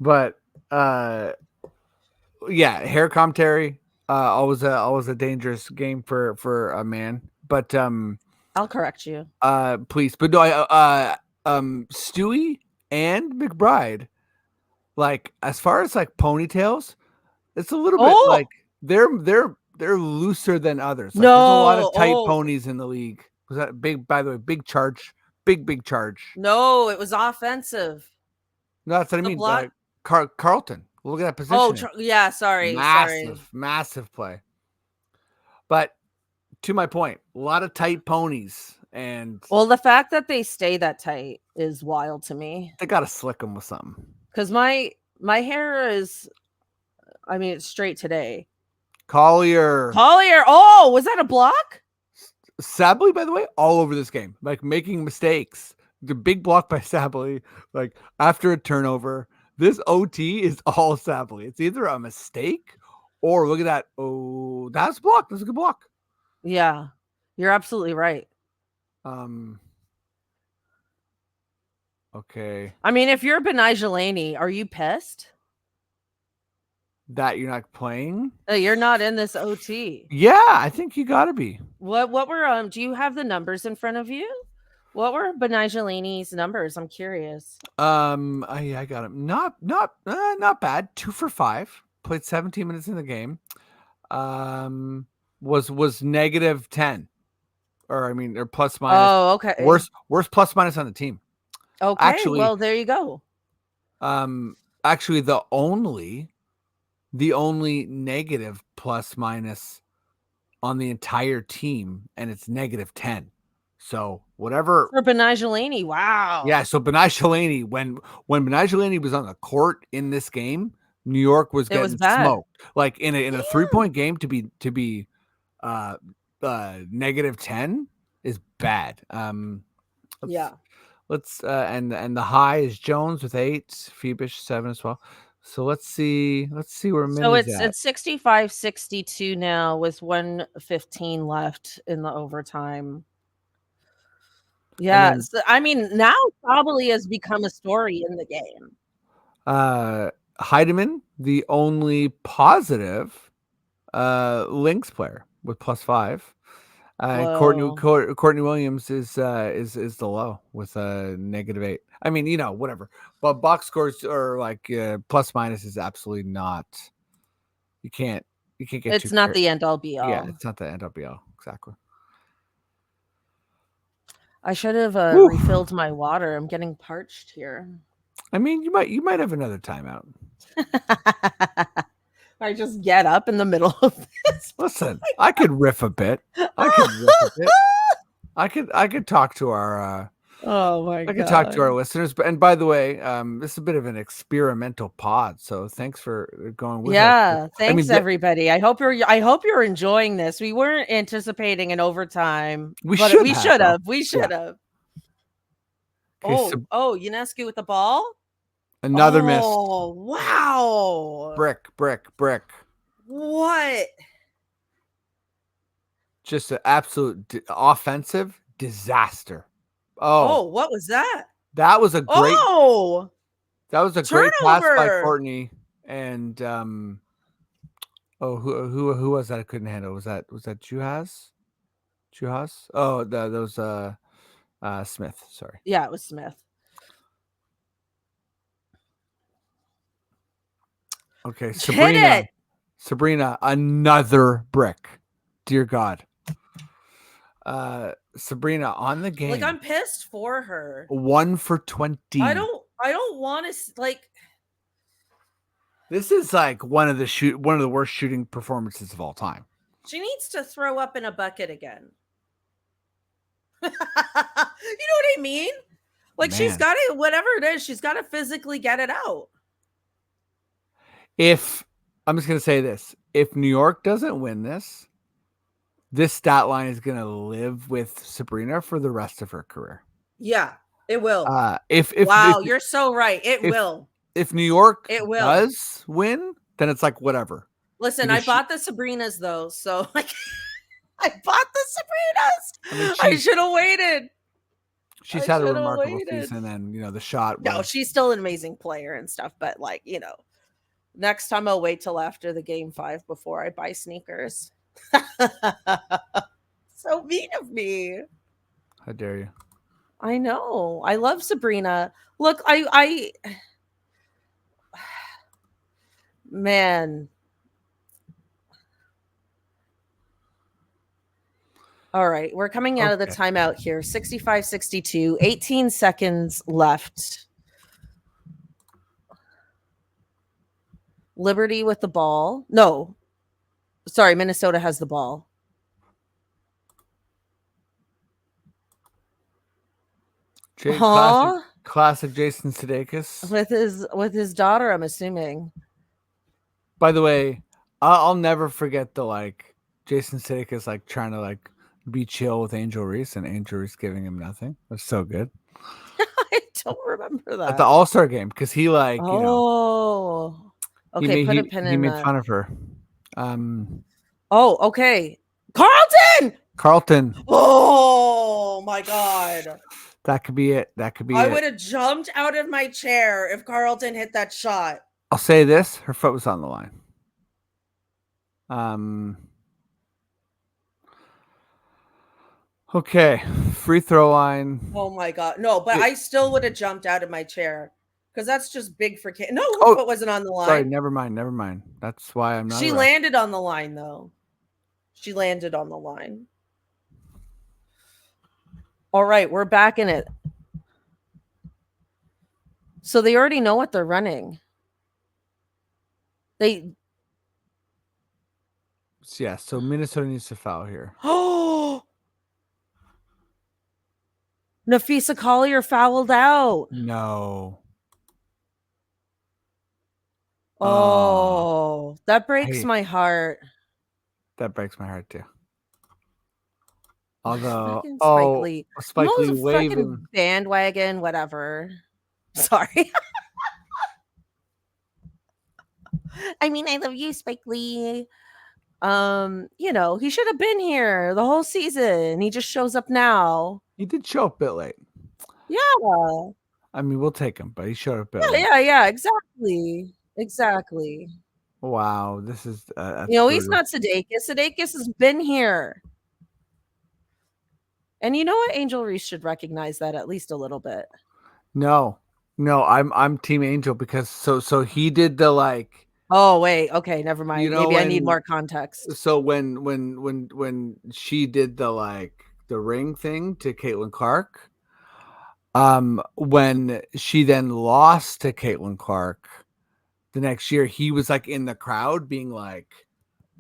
Speaker 2: But yeah, hair commentary. Always a dangerous game for a man. But
Speaker 1: I'll correct you.
Speaker 2: Please, but no, Stewie and McBride, like as far as like ponytails, it's a little bit like they're looser than others. Like, there's a lot of tight ponies in the league. Was that big? By the way, big charge.
Speaker 1: No, it was offensive.
Speaker 2: No, that's what I mean. Carlton. Look at that position.
Speaker 1: Oh, yeah. Sorry.
Speaker 2: Massive play. But to my point, a lot of tight ponies. And
Speaker 1: the fact that they stay that tight is wild to me.
Speaker 2: They got to slick them with something. Because
Speaker 1: my hair is, it's straight today.
Speaker 2: Collier.
Speaker 1: Oh, was that a block?
Speaker 2: Sabley, by the way, all over this game, like making mistakes. The big block by Sabley, like after a turnover. This OT is all Sabley. It's either a mistake or look at that. Oh, that's blocked. That's a good block.
Speaker 1: Yeah, you're absolutely right.
Speaker 2: Okay.
Speaker 1: If you're Benai Jelani, are you pissed?
Speaker 2: that you're not playing.
Speaker 1: You're not in this OT.
Speaker 2: Yeah, I think you got to be.
Speaker 1: What were do you have the numbers in front of you? What were Benigilini's numbers? I'm curious.
Speaker 2: I got him. Not bad. 2 for 5. Played 17 minutes in the game. Was -10, or plus minus.
Speaker 1: Oh, okay.
Speaker 2: Worst plus minus on the team.
Speaker 1: Okay.
Speaker 2: Actually,
Speaker 1: well, there you go.
Speaker 2: Actually, the only negative plus minus on the entire team, and it's -10. So whatever
Speaker 1: for Benigilini, wow.
Speaker 2: Yeah, so Benigilini, when Benigilini was on the court in this game, New York was getting smoked. Like in a 3-point game to be -10 is bad. Let's and the high is Jones with 8, Phoebish 7 as well. So let's see where Minnie's at.
Speaker 1: It's 65-62 now with 1:15 left in the overtime. Yeah, so, I mean, now probably has become a story in the game.
Speaker 2: Heidemann, the only positive Lynx player with +5. Courtney Williams is the low with a -8. I mean, whatever. But box scores are like plus minus is absolutely not. You can't get.
Speaker 1: It's not the end all be all.
Speaker 2: Yeah, it's not the end all be all. Exactly.
Speaker 1: I should have refilled my water. I'm getting parched here.
Speaker 2: I mean, you might have another timeout.
Speaker 1: I just get up in the middle of this.
Speaker 2: Listen, I could riff a bit. I could talk to our
Speaker 1: oh my god.
Speaker 2: I could talk to our listeners. And by the way, this is a bit of an experimental pod. So thanks for going with us.
Speaker 1: Yeah, thanks everybody. I hope you're enjoying this. We weren't anticipating an overtime. We should have. Ionescu with the ball.
Speaker 2: Another miss.
Speaker 1: Oh, wow.
Speaker 2: Brick.
Speaker 1: What?
Speaker 2: Just an absolute offensive disaster.
Speaker 1: Oh, what was that?
Speaker 2: That was a great great pass by Courtney. And who was that I couldn't handle? Was that Juhas? Oh, that was Smith. Sorry.
Speaker 1: Yeah, it was Smith.
Speaker 2: Okay, Sabrina, another brick. Dear God. Sabrina on the game.
Speaker 1: Like, I'm pissed for her.
Speaker 2: 1 for 20.
Speaker 1: I don't want to like.
Speaker 2: This is like one of the worst shooting performances of all time.
Speaker 1: She needs to throw up in a bucket again. You know what I mean? Like, she's got to, whatever it is, she's got to physically get it out.
Speaker 2: I'm just going to say this, if New York doesn't win this stat line is going to live with Sabrina for the rest of her career.
Speaker 1: Yeah, it will. You're so right. It will.
Speaker 2: If New York does win, then it's like whatever.
Speaker 1: Listen, I bought the Sabrinas though, so like I bought the Sabrinas. I should have waited.
Speaker 2: She's had a remarkable season, and the shot.
Speaker 1: No, she's still an amazing player and stuff, but like next time I'll wait till after the game 5 before I buy sneakers. So mean of me.
Speaker 2: How dare you?
Speaker 1: I know. I love Sabrina. Look, I man. All right, we're coming out of the timeout here. 65-62, 18 seconds left. Liberty with the ball. No. Sorry, Minnesota has the ball.
Speaker 2: Classic Jason Sudeikis
Speaker 1: with his daughter, I'm assuming.
Speaker 2: By the way, I'll never forget the Jason Sudeikis trying to be chill with Angel Reese, and Angel Reese giving him nothing. That's so good.
Speaker 1: I don't remember that
Speaker 2: at the All-Star game because he
Speaker 1: okay, put a pin in that.
Speaker 2: He made fun of her.
Speaker 1: Okay. Carlton. Oh my God.
Speaker 2: That could be it.
Speaker 1: I would have jumped out of my chair if Carlton hit that shot.
Speaker 2: I'll say this: her foot was on the line. Okay, free throw line.
Speaker 1: Oh my god, no! But I still would have jumped out of my chair because that's just big for Kate. No, her
Speaker 2: Oh,
Speaker 1: foot wasn't on the line.
Speaker 2: sorry, never mind. That's why I'm not.
Speaker 1: She landed on the line, though. She landed on the line. All right, we're back in it. So they already know what they're running. They
Speaker 2: Yeah, so Minnesota needs to foul here.
Speaker 1: Oh, Nafisa Collier fouled out.
Speaker 2: No.
Speaker 1: Oh, that breaks
Speaker 2: Hey.
Speaker 1: my heart.
Speaker 2: That breaks my heart too. Although,
Speaker 1: Spike Lee.
Speaker 2: Spike Lee waving.
Speaker 1: Fucking bandwagon, whatever. Sorry. I mean, I love you, Spike Lee. You know, he should have been here the whole season. He just shows up now.
Speaker 2: He did show up a bit late.
Speaker 1: Yeah.
Speaker 2: I mean, we'll take him, but he showed up a bit late.
Speaker 1: Yeah, exactly.
Speaker 2: Wow, this is
Speaker 1: he's not Sudeikis. Sudeikis has been here. And you know what? Angel Reese should recognize that at least a little bit.
Speaker 2: No, I'm Team Angel because so he did the like.
Speaker 1: Oh wait, okay, never mind.
Speaker 2: You know,
Speaker 1: maybe I need more context.
Speaker 2: So when she did the like the ring thing to Caitlin Clark, when she then lost to Caitlin Clark the next year, he was like in the crowd being like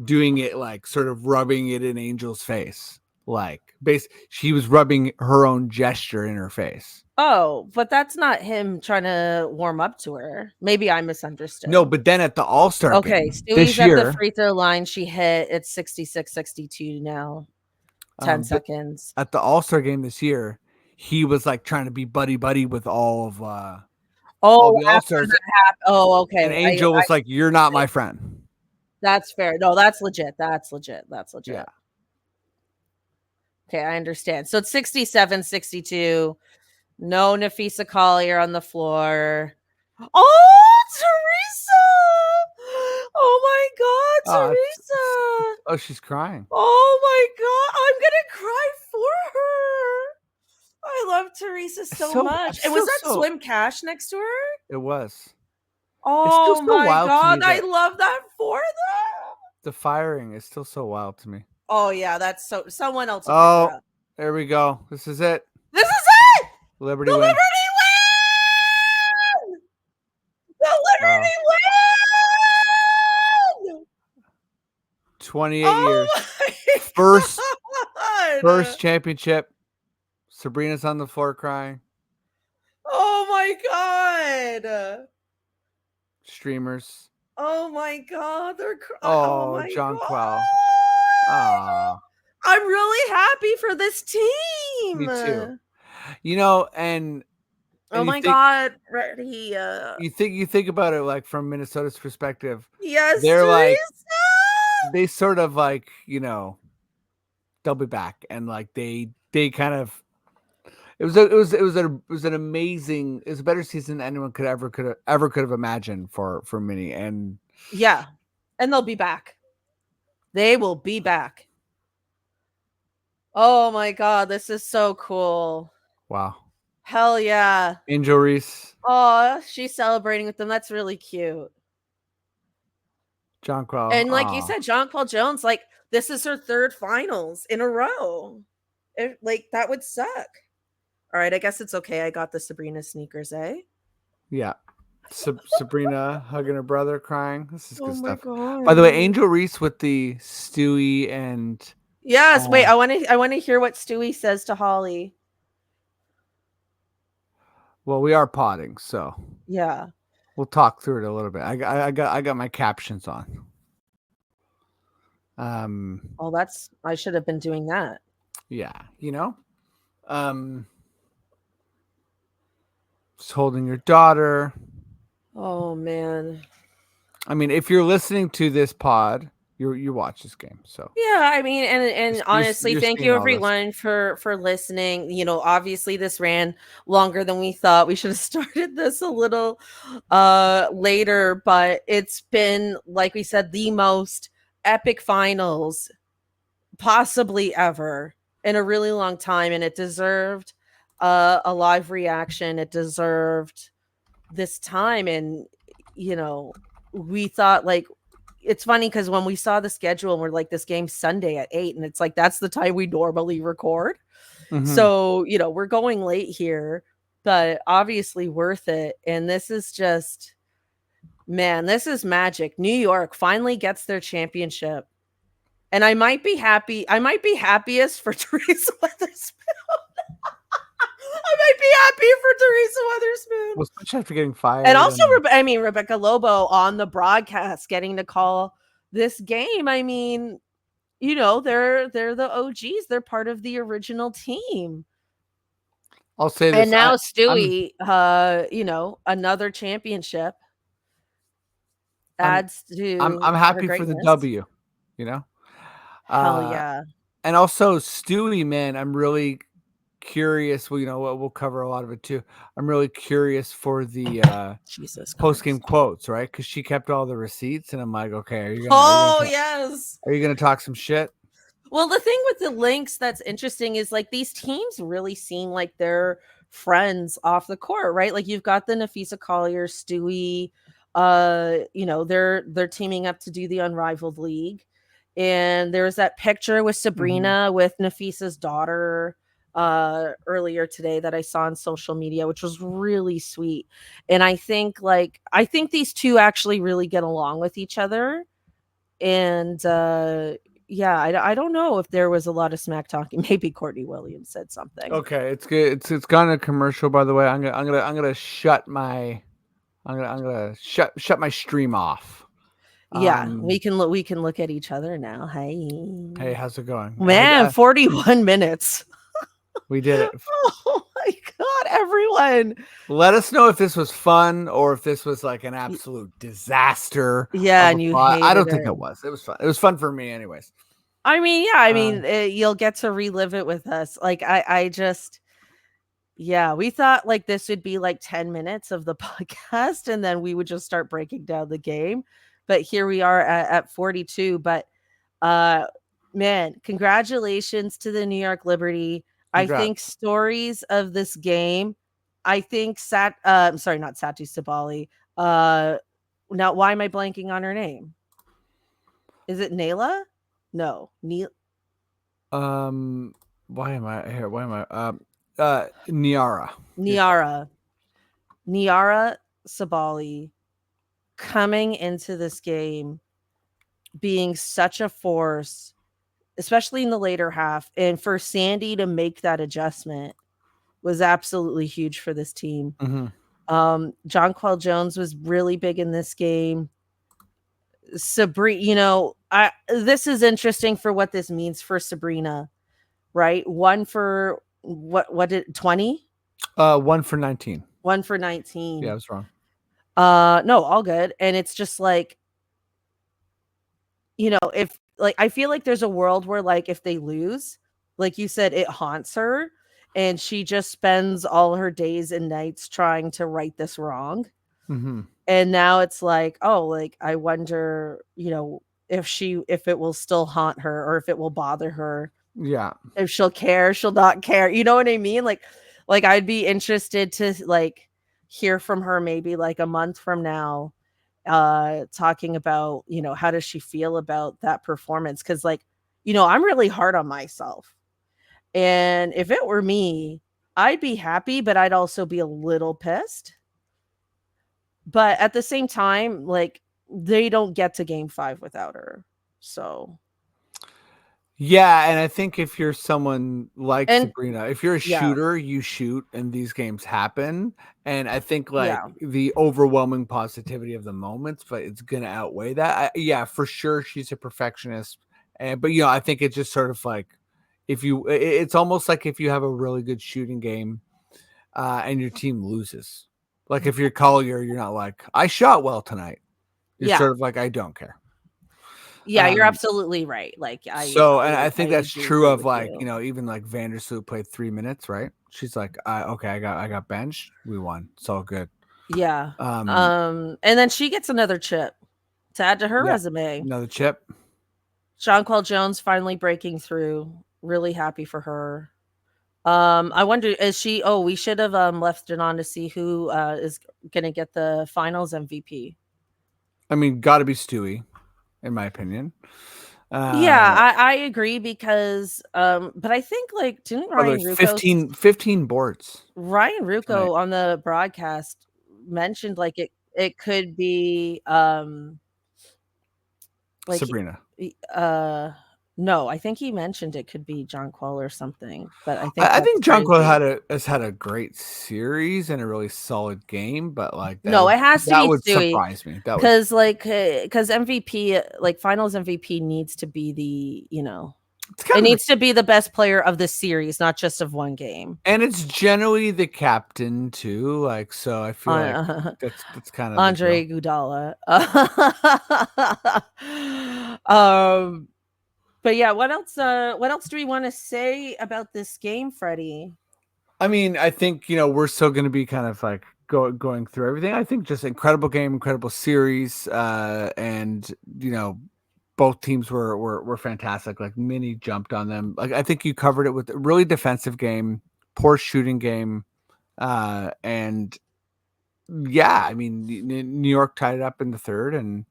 Speaker 2: doing it like sort of rubbing it in Angel's face. Like she was rubbing her own gesture in her face.
Speaker 1: Oh, but that's not him trying to warm up to her. Maybe I misunderstood.
Speaker 2: No, but then at the All-Star game
Speaker 1: Stewie's at the free throw line. She hit. It's 66-62 now. 10 seconds.
Speaker 2: At the All-Star game this year, he was like trying to be buddy with all of all the All-Stars.
Speaker 1: Oh, okay.
Speaker 2: And Angel was like, "You're not my friend."
Speaker 1: That's fair. No, that's legit. Yeah. Okay, I understand. So it's 67-62. No Nafisa Collier on the floor. Oh, Teresa! Oh my God, Teresa!
Speaker 2: Oh, she's crying.
Speaker 1: Oh my God, I'm gonna cry for her. I love Teresa so much. And was that Swim Cash next to her?
Speaker 2: It was.
Speaker 1: Oh my God, I love that for them.
Speaker 2: The firing is still so wild to me.
Speaker 1: Oh yeah, that's so. Someone else.
Speaker 2: Oh, there we go. This is it.
Speaker 1: This is it.
Speaker 2: Liberty
Speaker 1: win. The Liberty win.
Speaker 2: 28 years. First championship. Sabrina's on the floor crying.
Speaker 1: Oh my God.
Speaker 2: Streamers.
Speaker 1: Oh my God, they're crying.
Speaker 2: Oh John Quell.
Speaker 1: I'm really happy for this team.
Speaker 2: Me too. You know, and
Speaker 1: oh my God, Freddie.
Speaker 2: You think about it like from Minnesota's perspective.
Speaker 1: Yes,
Speaker 2: they're like they sort of like, you know, they'll be back, and like they kind of it was an amazing, it was a better season than anyone could have imagined for Minnie. And
Speaker 1: yeah, and they'll be back. They will be back. Oh my God, this is so cool.
Speaker 2: Wow.
Speaker 1: Hell yeah.
Speaker 2: Angel Reese.
Speaker 1: Oh, she's celebrating with them. That's really cute.
Speaker 2: John Quell.
Speaker 1: And like you said, Jonquel Jones, like this is her third finals in a row. That would suck. All right, I guess it's okay. I got the Sabrina sneakers, eh?
Speaker 2: Yeah. Sabrina hugging her brother, crying. This is good stuff.
Speaker 1: God.
Speaker 2: By the way, Angel Reese with the Stewie and
Speaker 1: yes. Wait, I want to hear what Stewie says to Holly.
Speaker 2: Well, we are potting, so
Speaker 1: yeah,
Speaker 2: we'll talk through it a little bit. I got my captions on.
Speaker 1: Oh, I should have been doing that.
Speaker 2: Yeah, you know. Just holding your daughter.
Speaker 1: Oh man.
Speaker 2: I mean, if you're listening to this pod, you watch this game. So
Speaker 1: yeah, I mean, and honestly, thank you everyone for listening. You know, obviously this ran longer than we thought. We should have started this a little later, but it's been, like we said, the most epic finals possibly ever in a really long time, and it deserved a live reaction. It deserved this time, and we thought like it's funny because when we saw the schedule and we're like, this game's Sunday at 8, and it's like that's the time we normally record. So we're going late here, but obviously worth it. And this is just, man, this is magic. New York finally gets their championship. And I might be happy. I might be happiest for Teresa Weatherspoon. I might be happy for Teresa Weatherspoon.
Speaker 2: Well, especially after getting fired.
Speaker 1: And also, Rebecca Lobo on the broadcast getting to call this game. I mean, they're the OGs. They're part of the original team.
Speaker 2: I'll say this.
Speaker 1: And now Stewie, another championship adds to.
Speaker 2: I'm happy for the W.
Speaker 1: Hell yeah.
Speaker 2: And also Stewie, man, I'm really curious. Well, we'll cover a lot of it too. I'm really curious for the post-game quotes, right? Because she kept all the receipts, and I'm like, okay, are you gonna talk some shit?
Speaker 1: Well, the thing with the Lynx that's interesting is like these teams really seem like they're friends off the court, right? Like you've got the Nafisa Collier, Stewie, they're teaming up to do the Unrivaled League. And there's that picture with Sabrina with Nafisa's daughter earlier today that I saw on social media, which was really sweet. And I think these two actually really get along with each other. And I don't know if there was a lot of smack talking. Maybe Courtney Williams said something.
Speaker 2: Okay, it's good. It's gone a commercial, by the way. I'm gonna shut my shut my stream off.
Speaker 1: Yeah, we can look at each other now.
Speaker 2: Hey, how's it going?
Speaker 1: Man, 41 minutes.
Speaker 2: We did it.
Speaker 1: Oh my God, everyone.
Speaker 2: Let us know if this was fun or if this was like an absolute disaster.
Speaker 1: Yeah, and
Speaker 2: I don't think it was. It was fun. It was fun for me anyways.
Speaker 1: I mean, you'll get to relive it with us. Like I just we thought like this would be like 10 minutes of the podcast and then we would just start breaking down the game. But here we are at 42. But man, congratulations to the New York Liberty. Congrats. I think stories of this game. I think not Satu Sabali. Now why am I blanking on her name? Is it Nayla? No.
Speaker 2: Why am I here? Niara.
Speaker 1: Niara Sabali coming into this game being such a force, especially in the later half, and for Sandy to make that adjustment was absolutely huge for this team. Jonquel Jones was really big in this game. Sabrina, this is interesting for what this means for Sabrina, right? One for what did 20?
Speaker 2: 1 for 19.
Speaker 1: 1 for 19.
Speaker 2: Yeah, I was wrong.
Speaker 1: No, all good. And it's just like, if like I feel like there's a world where like if they lose, like you said, it haunts her and she just spends all her days and nights trying to right this wrong. And now it's like, oh, like I wonder, if it will still haunt her or if it will bother her.
Speaker 2: Yeah.
Speaker 1: If she'll care, she'll not care. You know what I mean? Like I'd be interested to like hear from her maybe like a month from now, talking about, how does she feel about that performance? Cause like, I'm really hard on myself. And if it were me, I'd be happy, but I'd also be a little pissed. But at the same time, like they don't get to game 5 without her. So
Speaker 2: yeah, and I think if you're someone like Sabrina, if you're a shooter, you shoot and these games happen. And I think like the overwhelming positivity of the moments, but it's going to outweigh that. For sure. She's a perfectionist. But I think it's just sort of like it's almost like if you have a really good shooting game and your team loses. Like if you're Collier, you're not like, I shot well tonight. You're sort of like, I don't care.
Speaker 1: Yeah, you're absolutely right. Like
Speaker 2: and I think that's true of like, even like Vandersloot played 3 minutes, right? She's like, okay, I got benched. We won. It's all good.
Speaker 1: Yeah. And then she gets another chip to add to her resume.
Speaker 2: Another chip.
Speaker 1: Jonquel Jones finally breaking through. Really happy for her. I wonder, is she? Oh, we should have left it on to see who is gonna get the Finals MVP.
Speaker 2: I mean, got to be Stewie, in my opinion.
Speaker 1: Yeah, I agree because but I think like didn't
Speaker 2: Oh, there's 15 boards.
Speaker 1: Ryan
Speaker 2: tonight.
Speaker 1: Rucco on the broadcast mentioned like it could be like
Speaker 2: Sabrina.
Speaker 1: no, I think he mentioned it could be Jonquel or something, but I think
Speaker 2: I
Speaker 1: that's
Speaker 2: think
Speaker 1: crazy.
Speaker 2: Jonquel has had a great series and a really solid game, but like
Speaker 1: No, it has to
Speaker 2: that
Speaker 1: be
Speaker 2: would
Speaker 1: Stewie
Speaker 2: surprise me. That would
Speaker 1: because like because MVP like Finals MVP needs to be the
Speaker 2: it's
Speaker 1: it
Speaker 2: kind of
Speaker 1: needs to be the best player of the series, not just of one game.
Speaker 2: and it's generally the captain too. Like so, I feel like that's kind of
Speaker 1: Andre
Speaker 2: the deal.
Speaker 1: Iguodala. But yeah, what else? What else do we want to say about this game, Freddie?
Speaker 2: I mean, I think we're still going to be kind of like going through everything. I think just incredible game, incredible series, and both teams were fantastic. Like Minnie jumped on them. Like I think you covered it with a really defensive game, poor shooting game, and yeah, I mean New York tied it up in the third and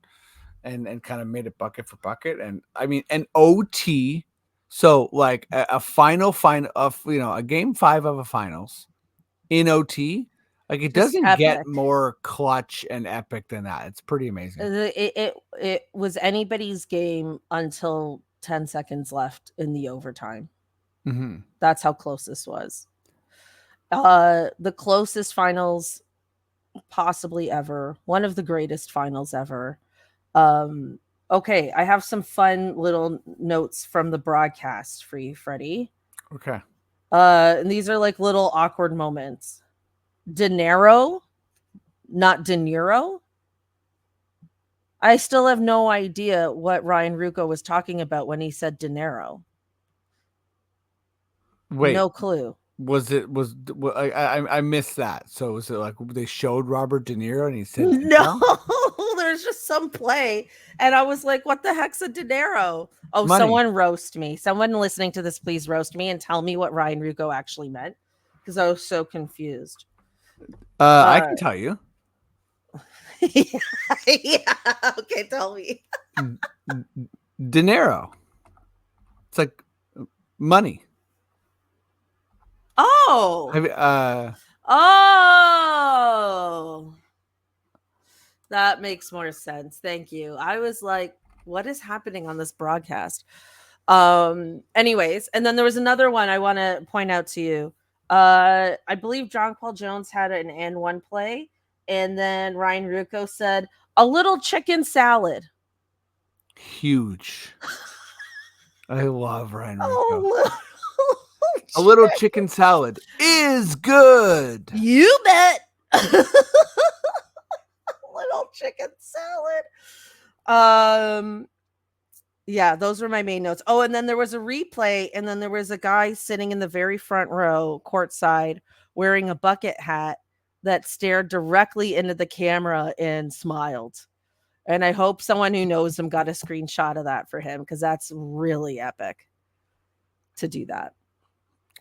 Speaker 2: kind of made it bucket for bucket, and I mean an OT. So like a final of a game 5 of a finals in OT, like it
Speaker 1: Just
Speaker 2: doesn't get
Speaker 1: epic.
Speaker 2: more clutch and epic than that. It's pretty amazing.
Speaker 1: It was anybody's game until 10 seconds left in the overtime.
Speaker 2: Mm-hmm.
Speaker 1: That's how close this was. The closest finals possibly ever. One of the greatest finals ever. Okay, I have some fun little notes from the broadcast for you, Freddie.
Speaker 2: Okay.
Speaker 1: And these are like little awkward moments. De Niro, not De Niro. I still have no idea what Ryan Rucco was talking about when he said De Niro.
Speaker 2: Wait,
Speaker 1: no clue.
Speaker 2: I missed that. So was it like they showed Robert De Niro and he said De
Speaker 1: No,
Speaker 2: Niro?
Speaker 1: there's just some play. And I was like, what the heck's a De Niro? Oh,
Speaker 2: Money.
Speaker 1: someone roast me. Someone listening to this, please roast me and tell me what Ryan Rucco actually meant. Because I was so confused.
Speaker 2: I can tell you.
Speaker 1: Yeah. Okay, tell me.
Speaker 2: De Niro. It's like money.
Speaker 1: Oh. Oh. That makes more sense. Thank you. I was like, what is happening on this broadcast? Anyways, and then there was another one I want to point out to you. I believe Jonquel Jones had an and one play, and then Ryan Rucco said a little chicken salad.
Speaker 2: Huge. I love Ryan Rucco.
Speaker 1: Oh,
Speaker 2: a little chicken salad is good.
Speaker 1: You bet. Little chicken salad. Yeah, those were my main notes. Oh, and then there was a replay, and then there was a guy sitting in the very front row, courtside, wearing a bucket hat that stared directly into the camera and smiled. And I hope someone who knows him got a screenshot of that for him, because that's really epic to do that.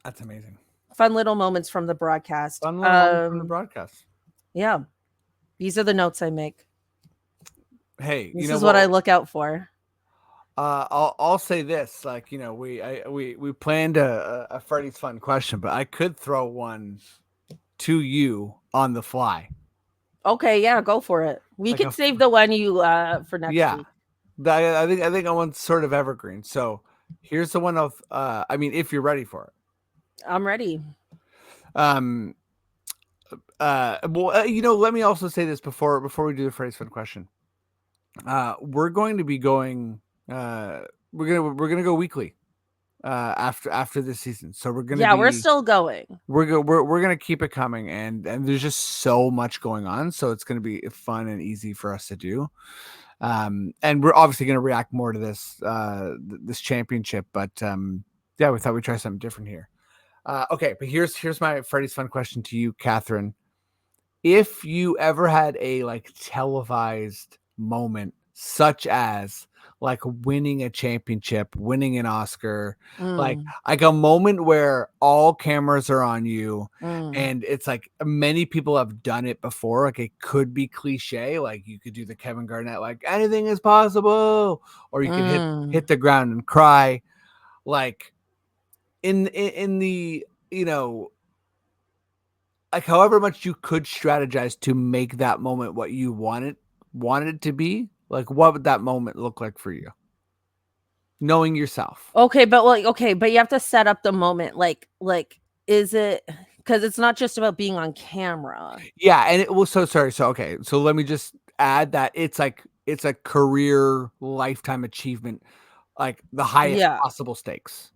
Speaker 2: That's amazing.
Speaker 1: Fun little moments from the broadcast.
Speaker 2: Fun little moments from the broadcast.
Speaker 1: Yeah. These are the notes I make.
Speaker 2: Hey,
Speaker 1: this is what I look out for.
Speaker 2: I'll say this, like, we planned a Freddie's fun question, but I could throw one to you on the fly.
Speaker 1: Okay, yeah, go for it. We could save the one you for next week.
Speaker 2: I think I want sort of evergreen. So here's the one of I mean, if you're ready for it.
Speaker 1: I'm ready.
Speaker 2: Let me also say this before we do the Freddie's fun question. We're going to be going we're gonna go weekly after this season. So we're gonna
Speaker 1: we're still going.
Speaker 2: We're gonna keep it coming, and there's just so much going on, so it's gonna be fun and easy for us to do. And we're obviously gonna react more to this this championship, but yeah, we thought we'd try something different here. Okay, but here's my Freddie's fun question to you, Cathryn. If you ever had a like televised moment, such as like winning a championship, winning an Oscar, like
Speaker 1: Mm,
Speaker 2: a moment where all cameras are on you,
Speaker 1: mm,
Speaker 2: and it's like many people have done it before. Like it could be cliche, like you could do the Kevin Garnett, like anything is possible, or you could
Speaker 1: mm.
Speaker 2: hit the ground and cry, like in the, you know, like however much you could strategize to make that moment what you wanted it to be, like what would that moment look like for you, knowing yourself?
Speaker 1: Okay, but like, okay, but you have to set up the moment. Like, is it because it's not just about being on camera?
Speaker 2: Yeah, and it was so sorry. So okay, so let me just add that it's a career lifetime achievement, like the highest
Speaker 1: Yeah,
Speaker 2: possible stakes.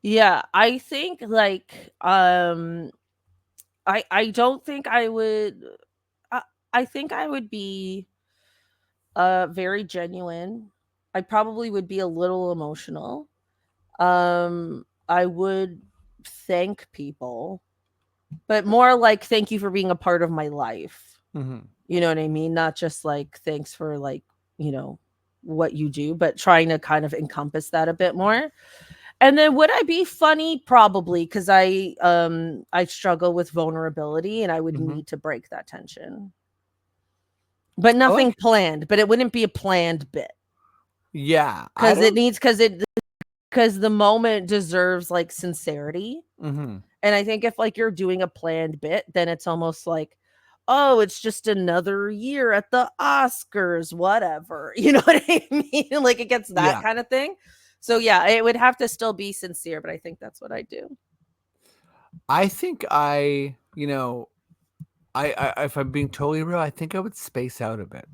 Speaker 1: yeah. I think I don't think I would. I, I think I would be very genuine. I probably would be a little emotional. I would thank people, but more like thank you for being a part of my life.
Speaker 2: Mm-hmm.
Speaker 1: You know what I mean? Not just like thanks for like, you know, what you do, but trying to kind of encompass that a bit more. And then would I be funny? Probably, because I struggle with vulnerability and I would
Speaker 2: Mm-hmm.
Speaker 1: need to break that tension. But
Speaker 2: I like
Speaker 1: nothing
Speaker 2: it.
Speaker 1: planned, but it wouldn't be a planned bit.
Speaker 2: Yeah, I
Speaker 1: Cause it
Speaker 2: don't.
Speaker 1: needs because the moment deserves like sincerity.
Speaker 2: Mm-hmm.
Speaker 1: And I think if like you're doing a planned bit, then it's almost like, oh, it's just another year at the Oscars, whatever. You know what I mean? Like it gets that
Speaker 2: Yeah,
Speaker 1: kind of thing. So yeah, it would have to still be sincere, but I think that's what I do.
Speaker 2: I think you know, I if I'm being totally real, I think I would space out a bit.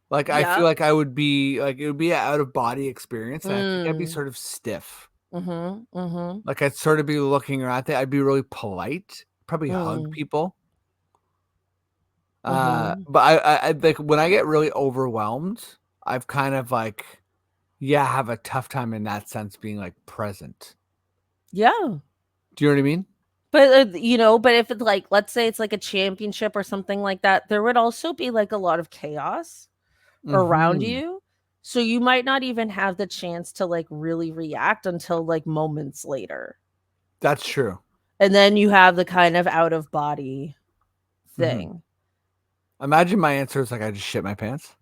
Speaker 2: Like I feel
Speaker 1: Yeah.
Speaker 2: like I would be like it would be an out of body experience, and I think I'd be
Speaker 1: Mm.
Speaker 2: sort of stiff.
Speaker 1: Mhm. Mhm.
Speaker 2: Like I'd sort of be looking around. I think I'd be really polite, probably hug
Speaker 1: Mm.
Speaker 2: people.
Speaker 1: Mhm.
Speaker 2: But I like when I get really overwhelmed, I've kind of like, yeah, have a tough time in that sense being like present.
Speaker 1: Yeah.
Speaker 2: Do you know what I mean?
Speaker 1: But you know, but if it's like let's say it's like a championship or something like that, there would also be like a lot of chaos around
Speaker 2: Hmm.
Speaker 1: you. So you might not even have the chance to like really react until like moments later.
Speaker 2: That's true.
Speaker 1: And then you have the kind of out of body
Speaker 2: Hmm.
Speaker 1: thing.
Speaker 2: Imagine my answer is like I just shit my pants.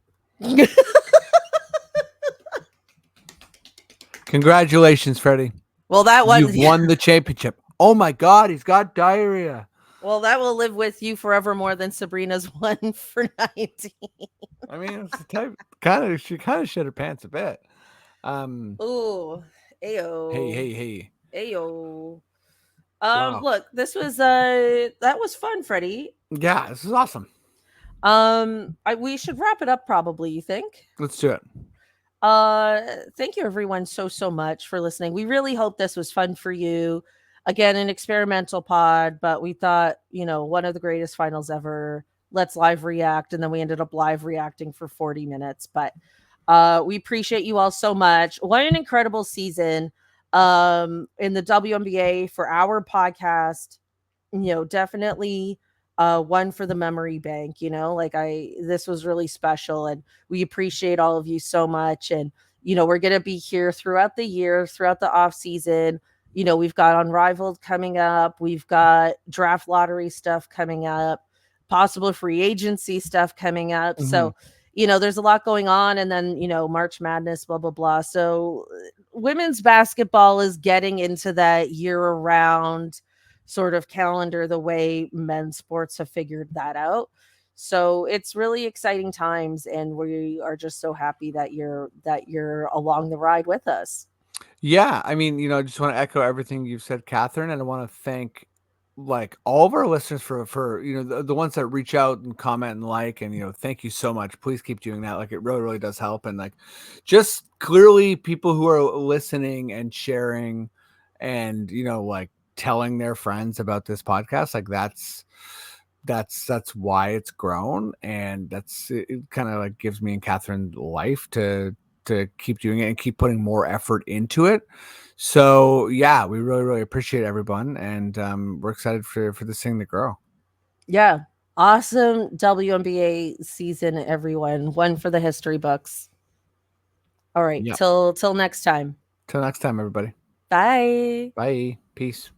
Speaker 2: Congratulations, Freddie.
Speaker 1: Well, that one
Speaker 2: You've won the championship. Oh my God, he's got diarrhea.
Speaker 1: well, that will live with you forever more than Sabrina's one for 19.
Speaker 2: I mean, it's the type kind of she kind of shit her pants a bit. Um,
Speaker 1: Ooh,
Speaker 2: hey,
Speaker 1: ayo.
Speaker 2: hey, hey.
Speaker 1: Ayo.
Speaker 2: Wow.
Speaker 1: Look, this was that was fun, Freddie.
Speaker 2: Yeah, this is awesome.
Speaker 1: We should wrap it up probably, you think?
Speaker 2: Let's do it.
Speaker 1: Uh, thank you everyone so much for listening. We really hope this was fun for you. Again, an experimental pod, but we thought, you know, one of the greatest finals ever. Let's live react. And then we ended up live reacting for 40 minutes. But we appreciate you all so much. What an incredible season in the WNBA for our podcast. You know, definitely one for the memory bank. You know, like this was really special, and we appreciate all of you so much. And you know, we're gonna be here throughout the year, throughout the off season. You know, we've got Unrivaled coming up, we've got draft lottery stuff coming up, possible free agency stuff coming up.
Speaker 2: Hmm.
Speaker 1: So you know, there's a lot going on, and then you know, March Madness, blah blah blah. So women's basketball is getting into that year round sort of calendar the way men's sports have figured that out. So it's really exciting times, and we are just so happy that you're along the ride with us.
Speaker 2: Yeah, I mean, you know, I just want to echo everything you've said, Catherine, and I want to thank like all of our listeners for you know the ones that reach out and comment and like, and you know, thank you so much. Please keep doing that. Like it really does help, and like just clearly people who are listening and sharing, and you know, like telling their friends about this podcast, like that's why it's grown, and that's it kind of like gives me and Catherine life to keep doing it and keep putting more effort into it. So yeah, we really appreciate everyone, and we're excited for this thing to grow.
Speaker 1: Yeah. Awesome WNBA season, everyone. One for the history books. All right.
Speaker 2: Yep.
Speaker 1: Till next time.
Speaker 2: Till next time, everybody.
Speaker 1: Bye.
Speaker 2: Bye. Peace.